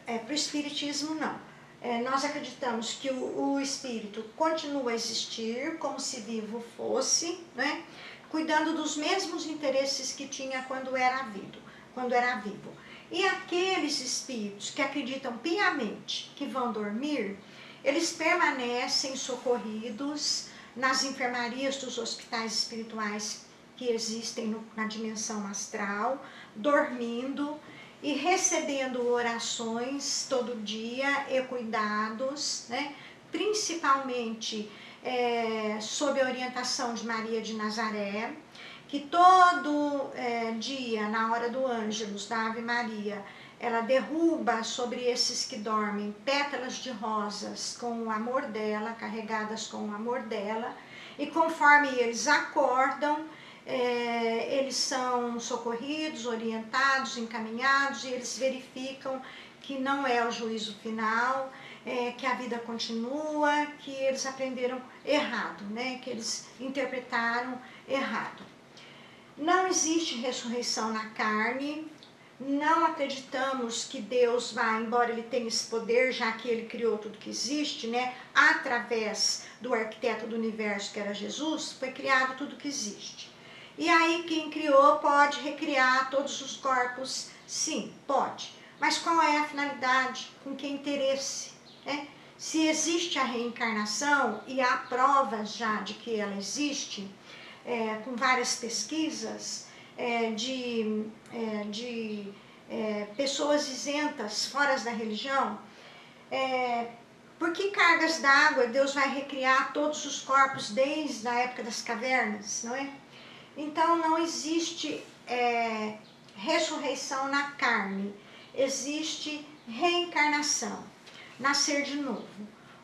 Para o espiritismo, não. Nós acreditamos que o espírito continua a existir como se vivo fosse, né? Cuidando dos mesmos interesses que tinha quando era vivo. E aqueles espíritos que acreditam piamente que vão dormir, eles permanecem socorridos nas enfermarias dos hospitais espirituais que existem na dimensão astral, dormindo e recebendo orações todo dia e cuidados, né? Principalmente sob a orientação de Maria de Nazaré, que todo dia, na hora do Ângelus, da Ave Maria, ela derruba sobre esses que dormem pétalas de rosas com o amor dela, carregadas com o amor dela, e conforme eles acordam, eles são socorridos, orientados, encaminhados, e eles verificam que não é o juízo final, que a vida continua, que eles aprenderam errado, né? Que eles interpretaram errado. Não existe ressurreição na carne, não acreditamos que Deus vai, embora ele tenha esse poder, já que ele criou tudo que existe, né, através do arquiteto do universo, que era Jesus, foi criado tudo que existe. E aí quem criou pode recriar todos os corpos? Sim, pode. Mas qual é a finalidade? Com que interesse? Né? Se existe a reencarnação, e há provas já de que ela existe, com várias pesquisas, de pessoas isentas, fora da religião, por que cargas d'água Deus vai recriar todos os corpos desde a época das cavernas, não é? Então não existe ressurreição na carne, existe reencarnação, nascer de novo.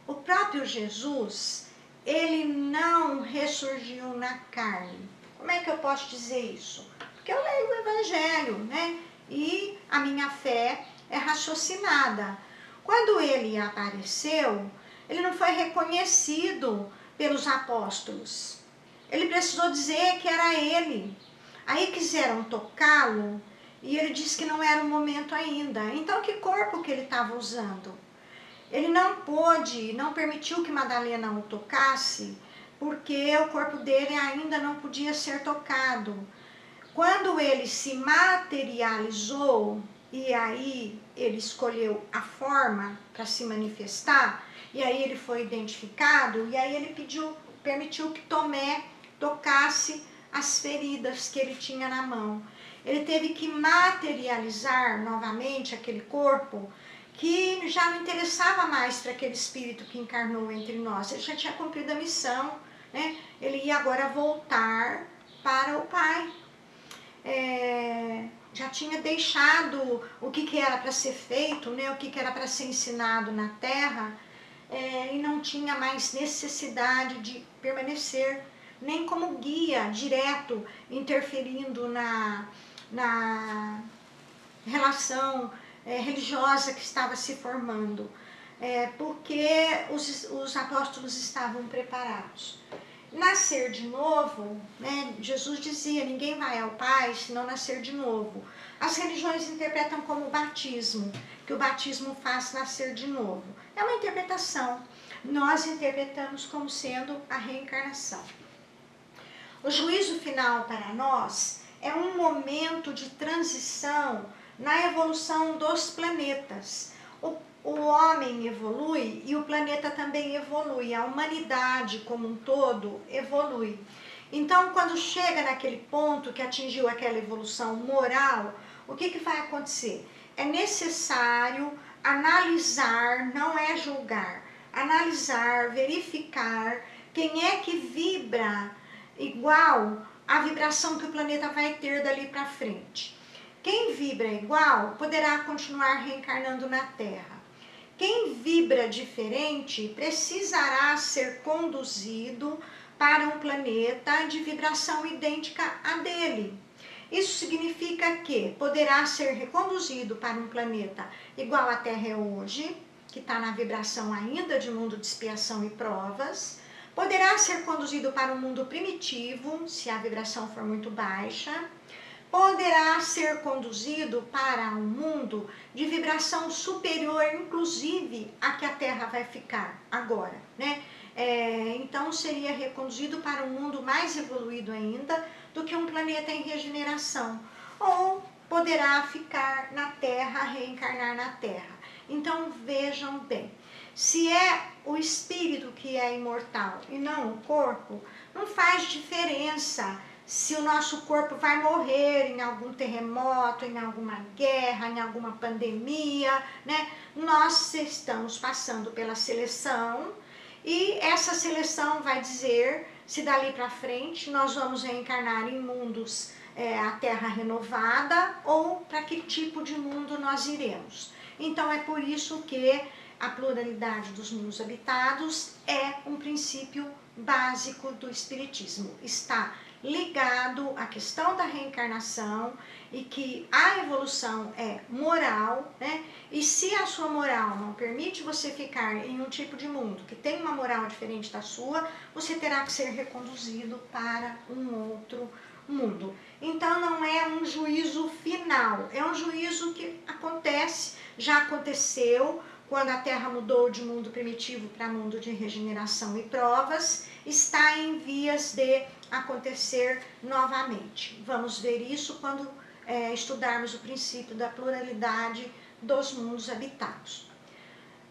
O próprio Jesus, ele não ressurgiu na carne. Como é que eu posso dizer isso? Porque eu leio o Evangelho, né? E a minha fé é raciocinada. Quando ele apareceu, ele não foi reconhecido pelos apóstolos. Ele precisou dizer que era ele. Aí quiseram tocá-lo e ele disse que não era o momento ainda. Então que corpo que ele estava usando? Ele não pôde, não permitiu que Madalena o tocasse, porque o corpo dele ainda não podia ser tocado. Quando ele se materializou, e aí ele escolheu a forma para se manifestar, e aí ele foi identificado, e aí ele permitiu que Tomé tocasse as feridas que ele tinha na mão. Ele teve que materializar novamente aquele corpo que já não interessava mais para aquele espírito que encarnou entre nós. Ele já tinha cumprido a missão, né? Ele ia agora voltar para o Pai. Já tinha deixado o que era para ser feito, né? O que era para ser ensinado na Terra, e não tinha mais necessidade de permanecer, nem como guia direto, interferindo na relação religiosa que estava se formando, porque os apóstolos estavam preparados. Nascer de novo, né, Jesus dizia, ninguém vai ao Pai se não nascer de novo. As religiões interpretam como batismo, que o batismo faz nascer de novo. É uma interpretação. Nós interpretamos como sendo a reencarnação. O juízo final para nós é um momento de transição na evolução dos planetas. O homem evolui e o planeta também evolui, a humanidade como um todo evolui. Então, quando chega naquele ponto que atingiu aquela evolução moral, o que vai acontecer? É necessário analisar, não é julgar, analisar, verificar quem é que vibra igual à vibração que o planeta vai ter dali para frente. Quem vibra igual poderá continuar reencarnando na Terra. Quem vibra diferente precisará ser conduzido para um planeta de vibração idêntica à dele. Isso significa que poderá ser reconduzido para um planeta igual à Terra é hoje, que está na vibração ainda de mundo de expiação e provas. Poderá ser conduzido para um mundo primitivo, se a vibração for muito baixa. Poderá ser conduzido para um mundo de vibração superior, inclusive a que a Terra vai ficar agora, né? Então seria reconduzido para um mundo mais evoluído ainda do que um planeta em regeneração. Ou poderá ficar na Terra, reencarnar na Terra. Então vejam bem, se é o espírito que é imortal e não o corpo, não faz diferença se o nosso corpo vai morrer em algum terremoto, em alguma guerra, em alguma pandemia, né? Nós estamos passando pela seleção e essa seleção vai dizer se dali para frente nós vamos reencarnar em mundos, a Terra renovada, ou para que tipo de mundo nós iremos. Então é por isso que a pluralidade dos mundos habitados é um princípio básico do Espiritismo. Está ligado à questão da reencarnação e que a evolução é moral, né? E se a sua moral não permite você ficar em um tipo de mundo que tem uma moral diferente da sua, você terá que ser reconduzido para um outro mundo. Então não é um juízo final, é um juízo que acontece, já aconteceu, quando a Terra mudou de mundo primitivo para mundo de regeneração e provas, está em vias de acontecer novamente. Vamos ver isso quando estudarmos o princípio da pluralidade dos mundos habitados.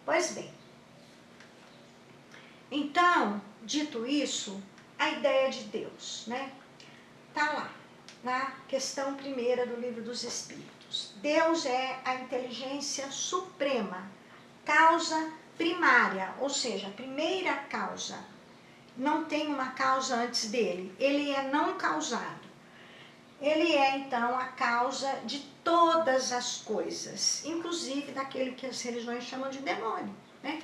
Pois bem, então, dito isso, a ideia de Deus, né? Tá lá, na questão primeira do Livro dos Espíritos. Deus é a inteligência suprema, causa primária, ou seja, a primeira causa. Não tem uma causa antes dele, ele é não causado. Ele é, então, a causa de todas as coisas, inclusive daquele que as religiões chamam de demônio, né?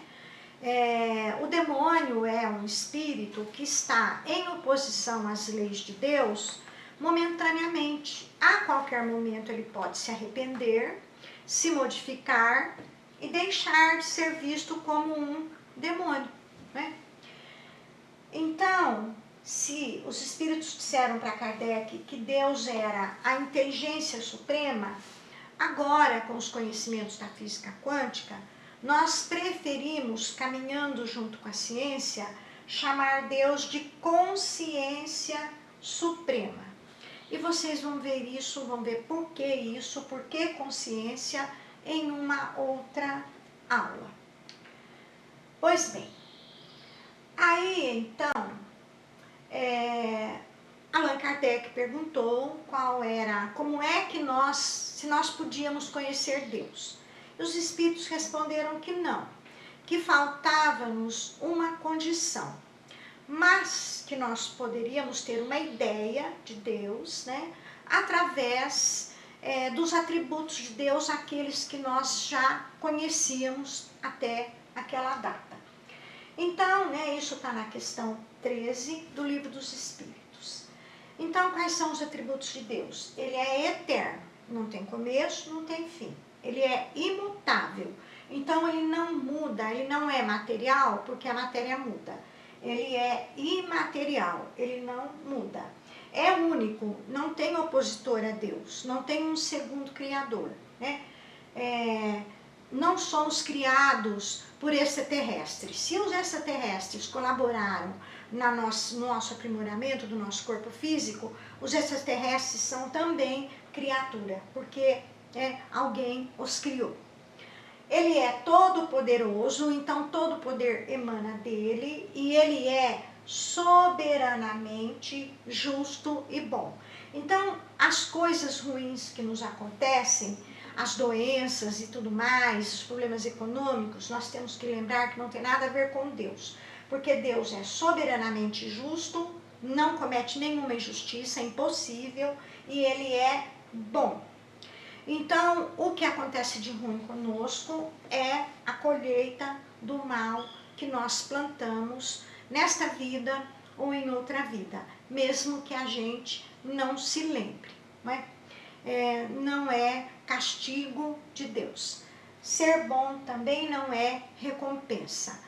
O demônio é um espírito que está em oposição às leis de Deus momentaneamente. A qualquer momento ele pode se arrepender, se modificar e deixar de ser visto como um demônio, né? Então, se os espíritos disseram para Kardec que Deus era a inteligência suprema, agora com os conhecimentos da física quântica, nós preferimos, caminhando junto com a ciência, chamar Deus de consciência suprema. E vocês vão ver isso, vão ver por que consciência, em uma outra aula. Pois bem, aí então, Allan Kardec perguntou como é que se nós podíamos conhecer Deus. E os espíritos responderam que não, que faltava-nos uma condição, mas que nós poderíamos ter uma ideia de Deus, né, através dos atributos de Deus, aqueles que nós já conhecíamos até aquela data. Então, isso está na questão 13 do Livro dos Espíritos. Então, quais são os atributos de Deus? Ele é eterno, não tem começo, não tem fim. Ele é imutável, então ele não muda, ele não é material, porque a matéria muda. Ele é imaterial, ele não muda. É único, não tem opositor a Deus, não tem um segundo criador, né? Não somos criados por extraterrestres. Se os extraterrestres colaboraram no nosso aprimoramento do nosso corpo físico, os extraterrestres são também criatura, porque alguém os criou. Ele é todo poderoso, então todo poder emana dele, e ele é soberanamente justo e bom. Então, as coisas ruins que nos acontecem, as doenças e tudo mais, os problemas econômicos, nós temos que lembrar que não tem nada a ver com Deus, porque Deus é soberanamente justo, não comete nenhuma injustiça, é impossível, e ele é bom. Então, o que acontece de ruim conosco é a colheita do mal que nós plantamos nesta vida ou em outra vida, mesmo que a gente não se lembre, não é? Não é castigo de Deus. Ser bom também não é recompensa.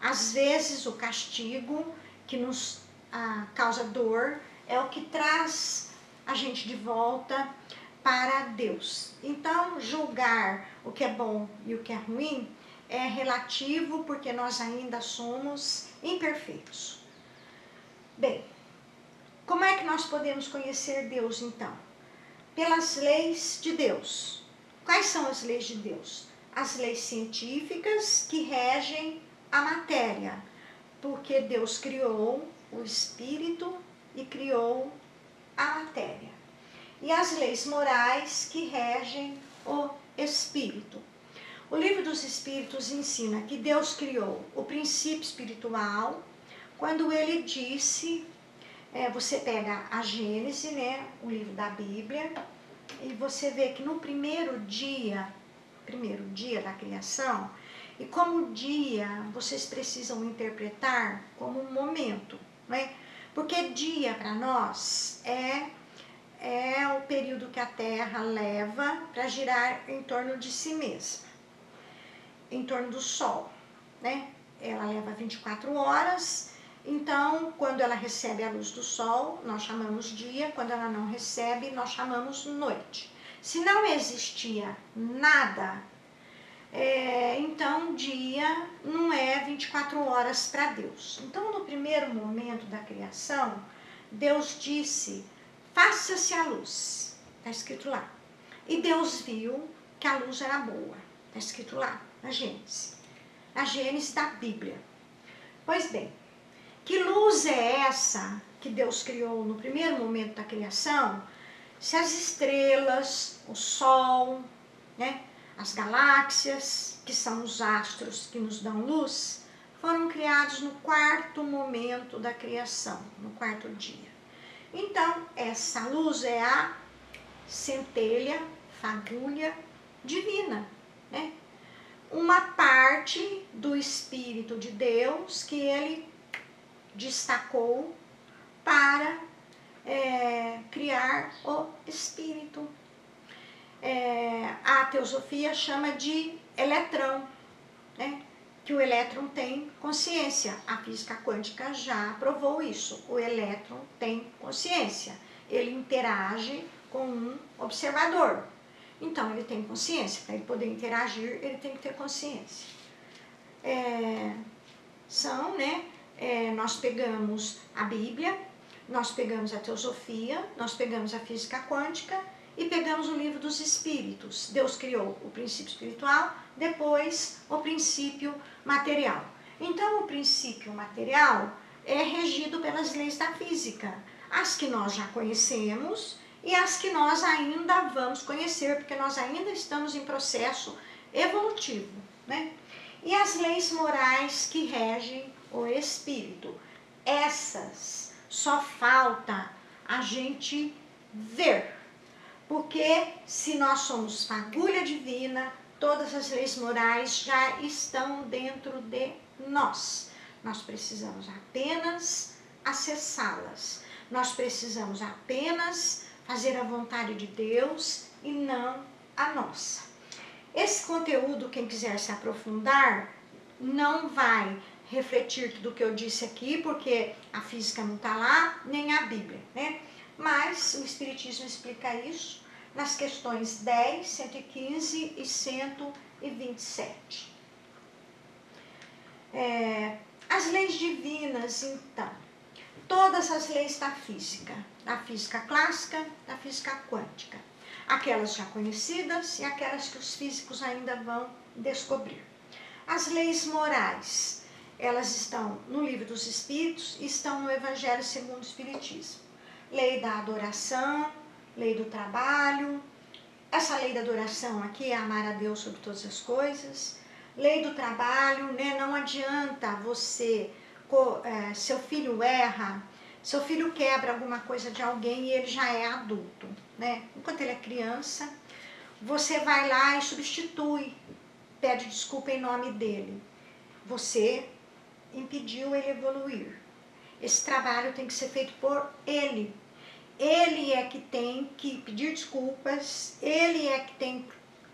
Às vezes o castigo que nos causa dor é o que traz a gente de volta para Deus. Então, julgar o que é bom e o que é ruim é relativo, porque nós ainda somos imperfeitos. Bem, como é que nós podemos conhecer Deus, então? Pelas leis de Deus. Quais são as leis de Deus? As leis científicas que regem a matéria, porque Deus criou o espírito e criou a matéria. E as leis morais que regem o espírito. O Livro dos Espíritos ensina que Deus criou o princípio espiritual quando ele disse, você pega a Gênese, o livro da Bíblia, e você vê que no primeiro dia da criação, e como dia vocês precisam interpretar como um momento, porque dia para nós é o período que a Terra leva para girar em torno de si mesma, em torno do Sol, Ela leva 24 horas Então, quando ela recebe a luz do sol, nós chamamos dia, quando ela não recebe, nós chamamos noite. Se não existia nada, então dia não é 24 horas para Deus. Então, no primeiro momento da criação, Deus disse, faça-se a luz, está escrito lá. E Deus viu que a luz era boa, está escrito lá, na Gênesis da Bíblia. Pois bem, que luz é essa que Deus criou no primeiro momento da criação? Se as estrelas, o sol, né, as galáxias, que são os astros que nos dão luz, foram criados no quarto momento da criação, no quarto dia. Então, essa luz é a centelha, fagulha divina, né? Uma parte do Espírito de Deus que ele destacou para criar o Espírito. A teosofia chama de eletrão, né? Que o elétron tem consciência. A física quântica já provou isso. O elétron tem consciência. Ele interage com um observador. Então, ele tem consciência. Para ele poder interagir, ele tem que ter consciência. Nós pegamos a Bíblia, nós pegamos a teosofia, nós pegamos a física quântica e pegamos o livro dos Espíritos. Deus criou o princípio espiritual, depois o princípio material. Então, o princípio material é regido pelas leis da física, as que nós já conhecemos e as que nós ainda vamos conhecer, porque nós ainda estamos em processo evolutivo, né? E as leis morais que regem o espírito. Essas só falta a gente ver. Porque se nós somos fagulha divina, todas as leis morais já estão dentro de nós. Nós precisamos apenas acessá-las. Nós precisamos apenas fazer a vontade de Deus e não a nossa. Esse conteúdo, quem quiser se aprofundar, não vai refletir tudo o que eu disse aqui, porque a física não está lá, nem a Bíblia, né? Mas o Espiritismo explica isso nas questões 10, 115 e 127. As leis divinas, então, todas as leis da física clássica, da física quântica, aquelas já conhecidas e aquelas que os físicos ainda vão descobrir. As leis morais, elas estão no Livro dos Espíritos e estão no Evangelho segundo o Espiritismo. Lei da adoração, lei do trabalho. Essa lei da adoração aqui é amar a Deus sobre todas as coisas. Lei do trabalho, né? Não adianta você, seu filho erra, seu filho quebra alguma coisa de alguém e ele já é adulto, né? Enquanto ele é criança, você vai lá e substitui, pede desculpa em nome dele. Você impediu ele evoluir. Esse trabalho tem que ser feito por ele. Ele é que tem que pedir desculpas, ele é que tem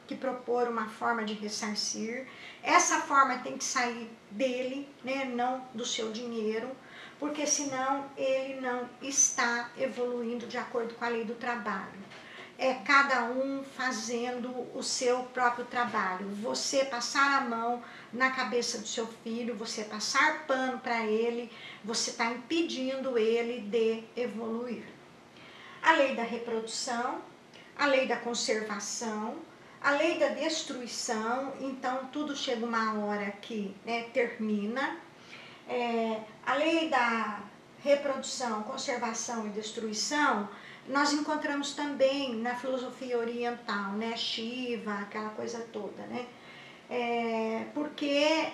que propor uma forma de ressarcir. Essa forma tem que sair dele, né, não do seu dinheiro, porque senão ele não está evoluindo de acordo com a lei do trabalho. É cada um fazendo o seu próprio trabalho. Você passar a mão na cabeça do seu filho, você passar pano para ele, você está impedindo ele de evoluir. A lei da reprodução, a lei da conservação, a lei da destruição, então tudo chega uma hora que, né, termina. A lei da reprodução, conservação e destruição, nós encontramos também na filosofia oriental, né, Shiva, aquela coisa toda, né? Porque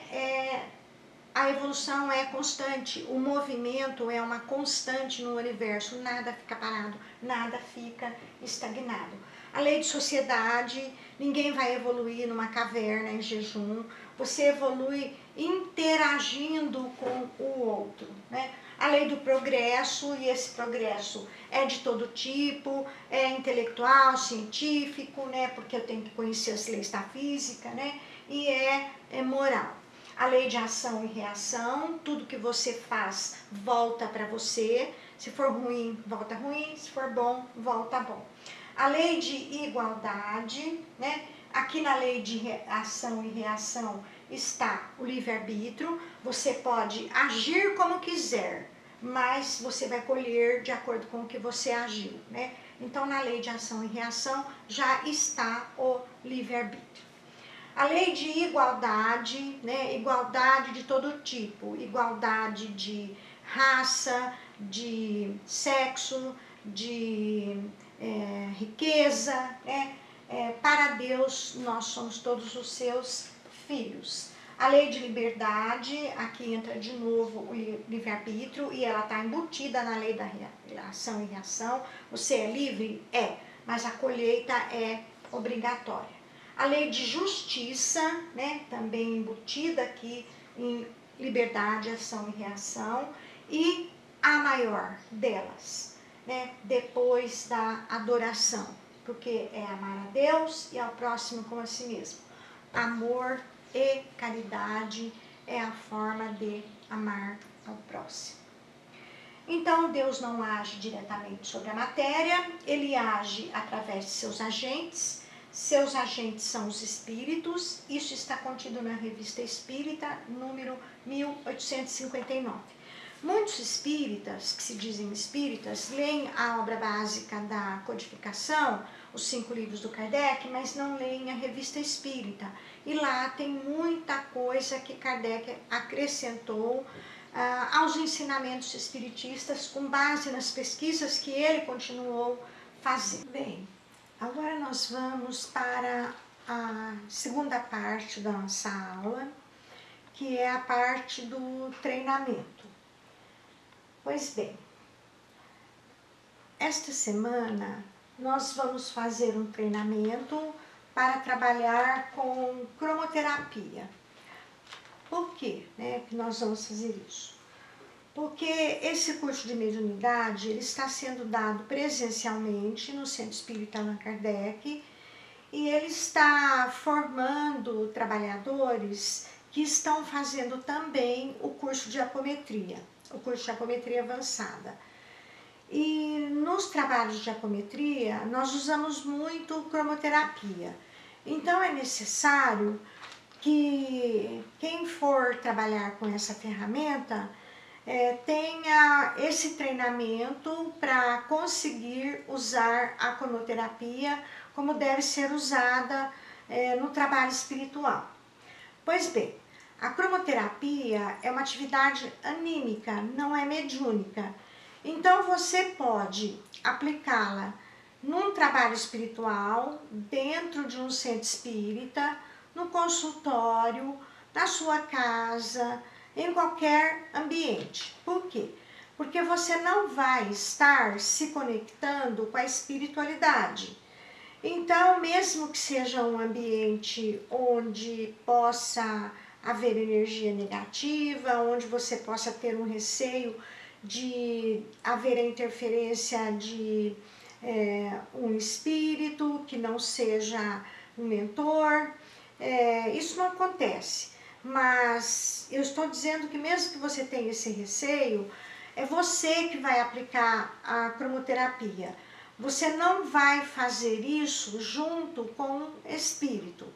a evolução é constante, o movimento é uma constante no universo, nada fica parado, nada fica estagnado. A lei de sociedade, ninguém vai evoluir numa caverna em jejum, você evolui interagindo com o outro, né? A lei do progresso, e esse progresso é de todo tipo, é intelectual, científico, né? Porque eu tenho que conhecer as leis da física, né? E é moral. A lei de ação e reação, tudo que você faz volta para você. Se for ruim, volta ruim. Se for bom, volta bom. A lei de igualdade, né? Aqui na lei de ação e reação está o livre-arbítrio. Você pode agir como quiser, mas você vai colher de acordo com o que você agiu, né? Então, na lei de ação e reação já está o livre-arbítrio. A lei de igualdade, né? Igualdade de todo tipo, igualdade de raça, de sexo, de riqueza, né? Para Deus, nós somos todos os seus filhos. A lei de liberdade, aqui entra de novo o livre-arbítrio e ela está embutida na lei da ação e reação. Você é livre? É, mas a colheita é obrigatória. A lei de justiça, né, também embutida aqui em liberdade, ação e reação. E a maior delas, né, depois da adoração, porque é amar a Deus e ao próximo como a si mesmo. Amor e caridade é a forma de amar ao próximo. Então, Deus não age diretamente sobre a matéria, ele age através de seus agentes. Seus agentes são os espíritos, isso está contido na Revista Espírita, número 1859. Muitos espíritas, que se dizem espíritas, leem a obra básica da codificação, os 5 livros do Kardec, mas não leem a Revista Espírita. E lá tem muita coisa que Kardec acrescentou aos ensinamentos espiritistas com base nas pesquisas que ele continuou fazendo. Bem, agora nós vamos para a segunda parte da nossa aula, que é a parte do treinamento. Pois bem, esta semana nós vamos fazer um treinamento para trabalhar com cromoterapia. Por quê, né, que nós vamos fazer isso? Porque esse curso de mediunidade ele está sendo dado presencialmente no Centro Espírita Allan Kardec e ele está formando trabalhadores que estão fazendo também o curso de apometria, o curso de apometria avançada. E nos trabalhos de apometria nós usamos muito cromoterapia. Então é necessário que quem for trabalhar com essa ferramenta tenha esse treinamento para conseguir usar a cromoterapia como deve ser usada no trabalho espiritual. Pois bem, a cromoterapia é uma atividade anímica, não é mediúnica. Então você pode aplicá-la num trabalho espiritual, dentro de um centro espírita, no consultório, na sua casa, em qualquer ambiente. Por quê? Porque você não vai estar se conectando com a espiritualidade. Então, mesmo que seja um ambiente onde possa haver energia negativa, onde você possa ter um receio de haver a interferência de um espírito que não seja um mentor, isso não acontece. Mas eu estou dizendo que mesmo que você tenha esse receio, é você que vai aplicar a cromoterapia. Você não vai fazer isso junto com o espírito.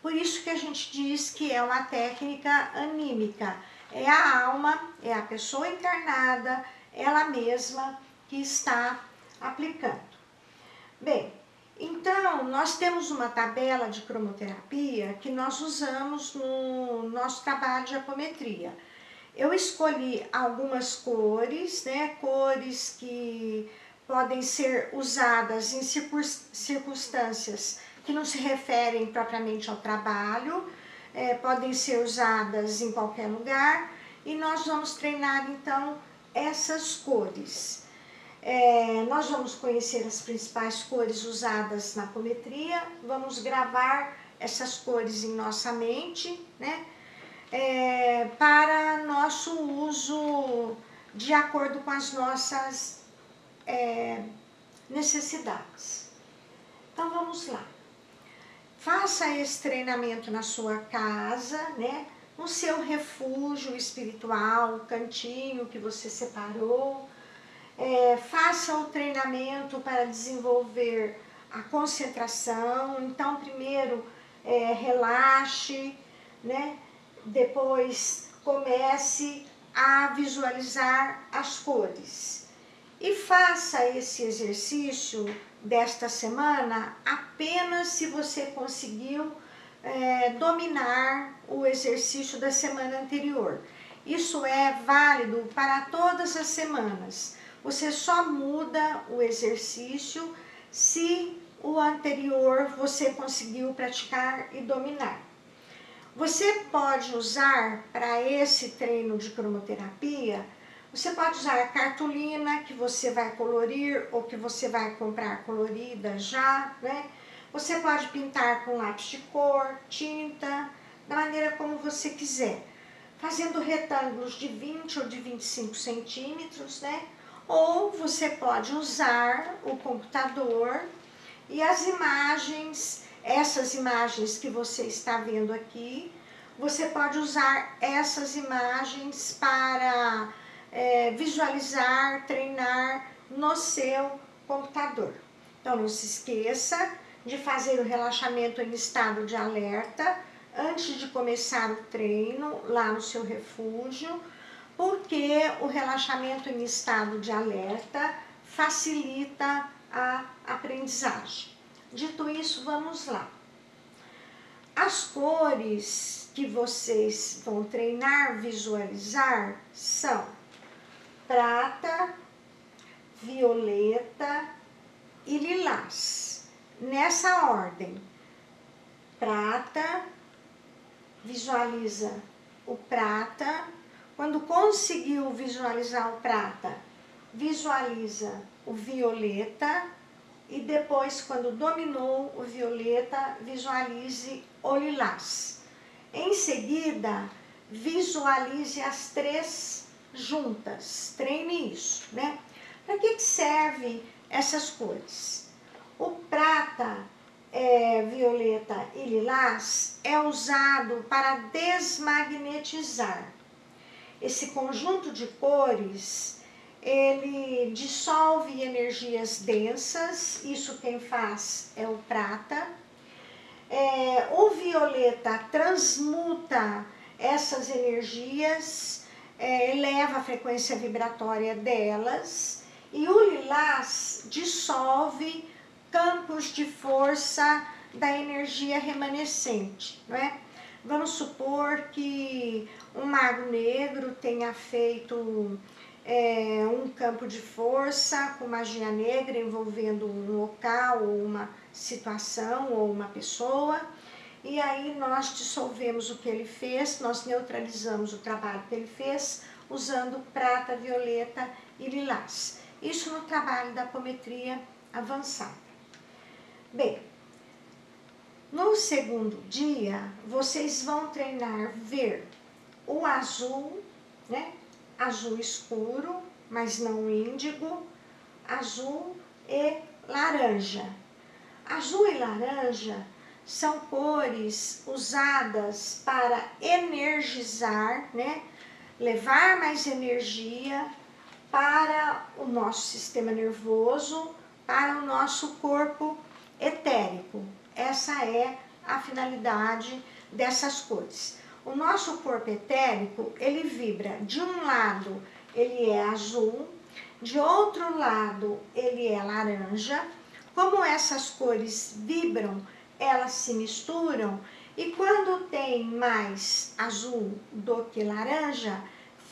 Por isso que a gente diz que é uma técnica anímica. É a alma, é a pessoa encarnada, ela mesma que está aplicando. Bem, então nós temos uma tabela de cromoterapia que nós usamos no nosso trabalho de apometria. Eu escolhi algumas cores, né, cores que podem ser usadas em circunstâncias que não se referem propriamente ao trabalho, podem ser usadas em qualquer lugar e nós vamos treinar então essas cores. Nós vamos conhecer as principais cores usadas na apometria, vamos gravar essas cores em nossa mente, né, para nosso uso de acordo com as nossas necessidades. Então vamos lá. Faça esse treinamento na sua casa, né? no seu refúgio espiritual, o cantinho que você separou. Faça o treinamento para desenvolver a concentração. Então, primeiro relaxe, né? Depois comece a visualizar as cores. E faça esse exercício desta semana apenas se você conseguiu dominar o exercício da semana anterior. Isso é válido para todas as semanas. Você só muda o exercício se o anterior você conseguiu praticar e dominar. Você pode usar para esse treino de cromoterapia, você pode usar a cartolina que você vai colorir ou que você vai comprar colorida já, né? Você pode pintar com lápis de cor, tinta, da maneira como você quiser, fazendo retângulos de 20 ou de 25 centímetros, né? Ou você pode usar o computador e as imagens, essas imagens que você está vendo aqui, você pode usar essas imagens para visualizar, treinar no seu computador. Então não se esqueça de fazer o relaxamento em estado de alerta antes de começar o treino lá no seu refúgio, porque o relaxamento em estado de alerta facilita a aprendizagem. Dito isso, vamos lá. As cores que vocês vão treinar, visualizar, são prata, violeta e lilás. Nessa ordem: prata, visualiza o prata. Quando conseguiu visualizar o prata, visualiza o violeta. E depois, quando dominou o violeta, visualize o lilás. Em seguida, visualize as três juntas. Treine isso, né? Para que serve essas cores? O prata, violeta e lilás é usado para desmagnetizar. Esse conjunto de cores, ele dissolve energias densas, isso quem faz é o prata. O violeta transmuta essas energias, eleva a frequência vibratória delas, e o lilás dissolve campos de força da energia remanescente, não é? Vamos supor que um mago negro tenha feito um campo de força com magia negra envolvendo um local ou uma situação ou uma pessoa, e aí nós dissolvemos o que ele fez, nós neutralizamos o trabalho que ele fez usando prata, violeta e lilás. Isso no trabalho da apometria avançada. Bem, no segundo dia, vocês vão treinar ver o azul, né? Azul escuro, mas não índigo, azul e laranja. Azul e laranja são cores usadas para energizar, né? Levar mais energia para o nosso sistema nervoso, para o nosso corpo etérico. Essa é a finalidade dessas cores. O nosso corpo etérico, ele vibra. De um lado, ele é azul, de outro lado, ele é laranja. Como essas cores vibram, elas se misturam, e quando tem mais azul do que laranja,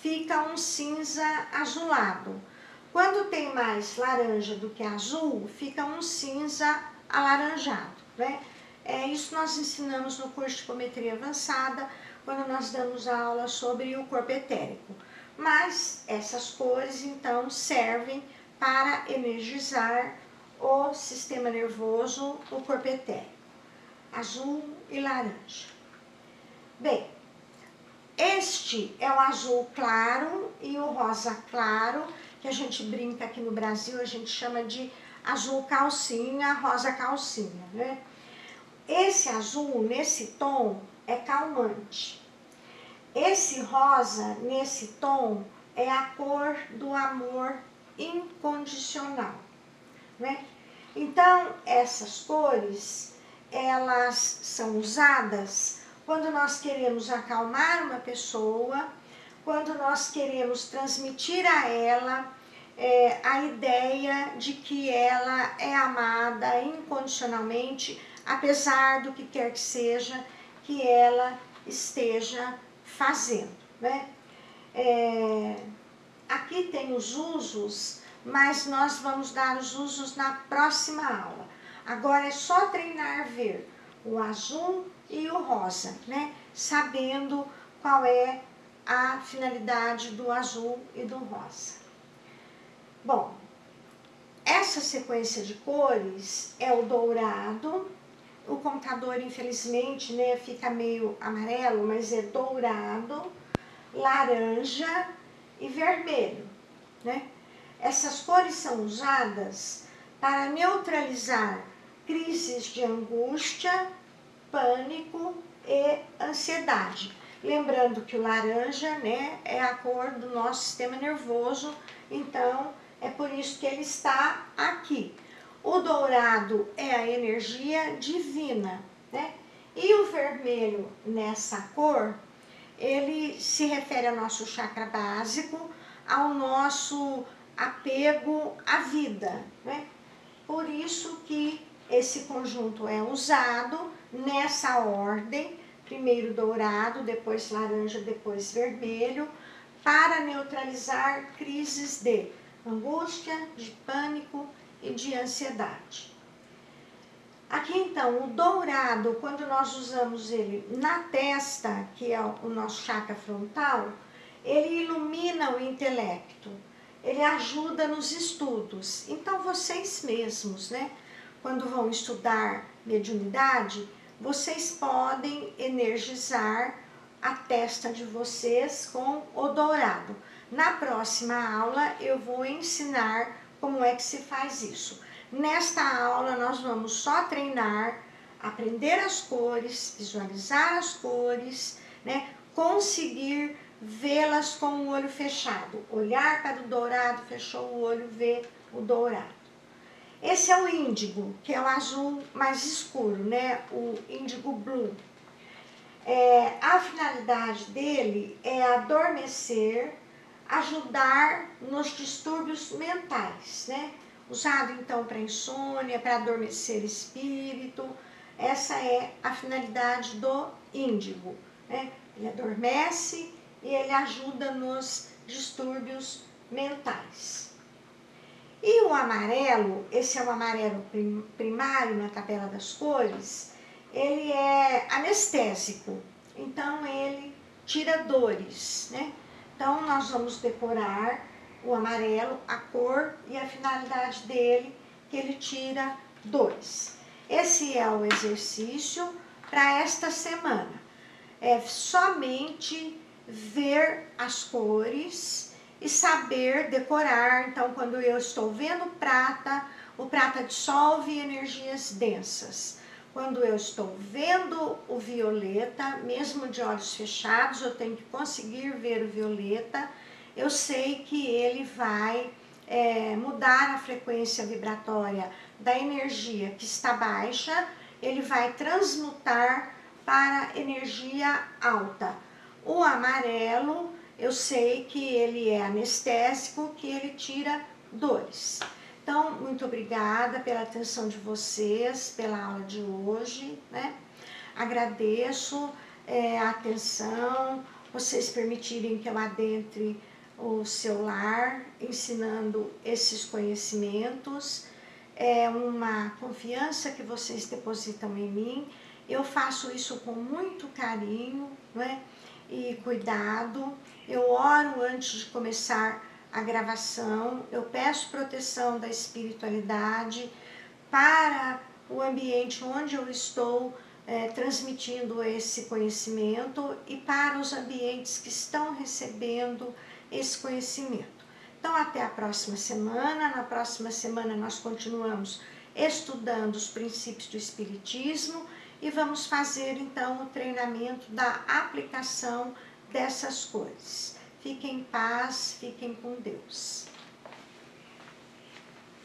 fica um cinza azulado. Quando tem mais laranja do que azul, fica um cinza alaranjado, né? Isso nós ensinamos no curso de apometria avançada, quando nós damos aula sobre o corpo etérico. Mas essas cores, então, servem para energizar o sistema nervoso, o corpo etérico. Azul e laranja. Bem, este é o azul claro e o rosa claro, que a gente brinca aqui no Brasil, a gente chama de azul calcinha, rosa calcinha, né? Esse azul, nesse tom, é calmante. Esse rosa, nesse tom, é a cor do amor incondicional, né? Então, essas cores, elas são usadas quando nós queremos acalmar uma pessoa, quando nós queremos transmitir a ela a ideia de que ela é amada incondicionalmente, apesar do que quer que seja que ela esteja fazendo, né? Aqui tem os usos, mas nós vamos dar os usos na próxima aula. Agora é só treinar ver o azul e o rosa, né? Sabendo qual é a finalidade do azul e do rosa. Bom, essa sequência de cores é o dourado. O computador, infelizmente, né, fica meio amarelo, mas é dourado, laranja e vermelho, né? Essas cores são usadas para neutralizar crises de angústia, pânico e ansiedade. Lembrando que o laranja, né, é a cor do nosso sistema nervoso, então é por isso que ele está aqui. O dourado é a energia divina, né? E o vermelho nessa cor, ele se refere ao nosso chakra básico, ao nosso apego à vida, né? Por isso que esse conjunto é usado nessa ordem, primeiro dourado, depois laranja, depois vermelho, para neutralizar crises de angústia, de pânico e de ansiedade. Aqui então, o dourado, quando nós usamos ele na testa, que é o nosso chakra frontal, ele ilumina o intelecto, ele ajuda nos estudos. Então vocês mesmos, né, quando vão estudar mediunidade, vocês podem energizar a testa de vocês com o dourado. Na próxima aula eu vou ensinar como é que se faz isso. Nesta aula nós vamos só treinar, aprender as cores, visualizar as cores, né? Conseguir vê-las com o olho fechado. Olhar para o dourado, fechou o olho, ver o dourado. Esse é o índigo, que é o azul mais escuro, né? O índigo blue. A finalidade dele é adormecer, ajudar nos distúrbios mentais, né? Usado então para insônia, para adormecer espírito. Essa é a finalidade do índigo, né? Ele adormece e ele ajuda nos distúrbios mentais. E o amarelo, esse é o amarelo primário na tabela das cores, ele é anestésico, então ele tira dores, né? Então nós vamos decorar o amarelo, a cor e a finalidade dele, que ele tira dores. Esse é o exercício para esta semana. É somente ver as cores e saber decorar. Então, quando eu estou vendo prata, o prata dissolve energias densas. Quando eu estou vendo o violeta, mesmo de olhos fechados, eu tenho que conseguir ver o violeta. Eu sei que ele vai mudar a frequência vibratória da energia que está baixa, ele vai transmutar para energia alta. O amarelo, eu sei que ele é anestésico, que ele tira dores. Então, muito obrigada pela atenção de vocês, pela aula de hoje, né? Agradeço a atenção, vocês permitirem que eu adentre o seu lar, ensinando esses conhecimentos. É uma confiança que vocês depositam em mim. Eu faço isso com muito carinho, né? E cuidado. Eu oro antes de começar a gravação, eu peço proteção da espiritualidade para o ambiente onde eu estou transmitindo esse conhecimento e para os ambientes que estão recebendo esse conhecimento. Então, até a próxima semana. Na próxima semana nós continuamos estudando os princípios do Espiritismo e vamos fazer então o treinamento da aplicação dessas coisas. Fiquem em paz, fiquem com Deus.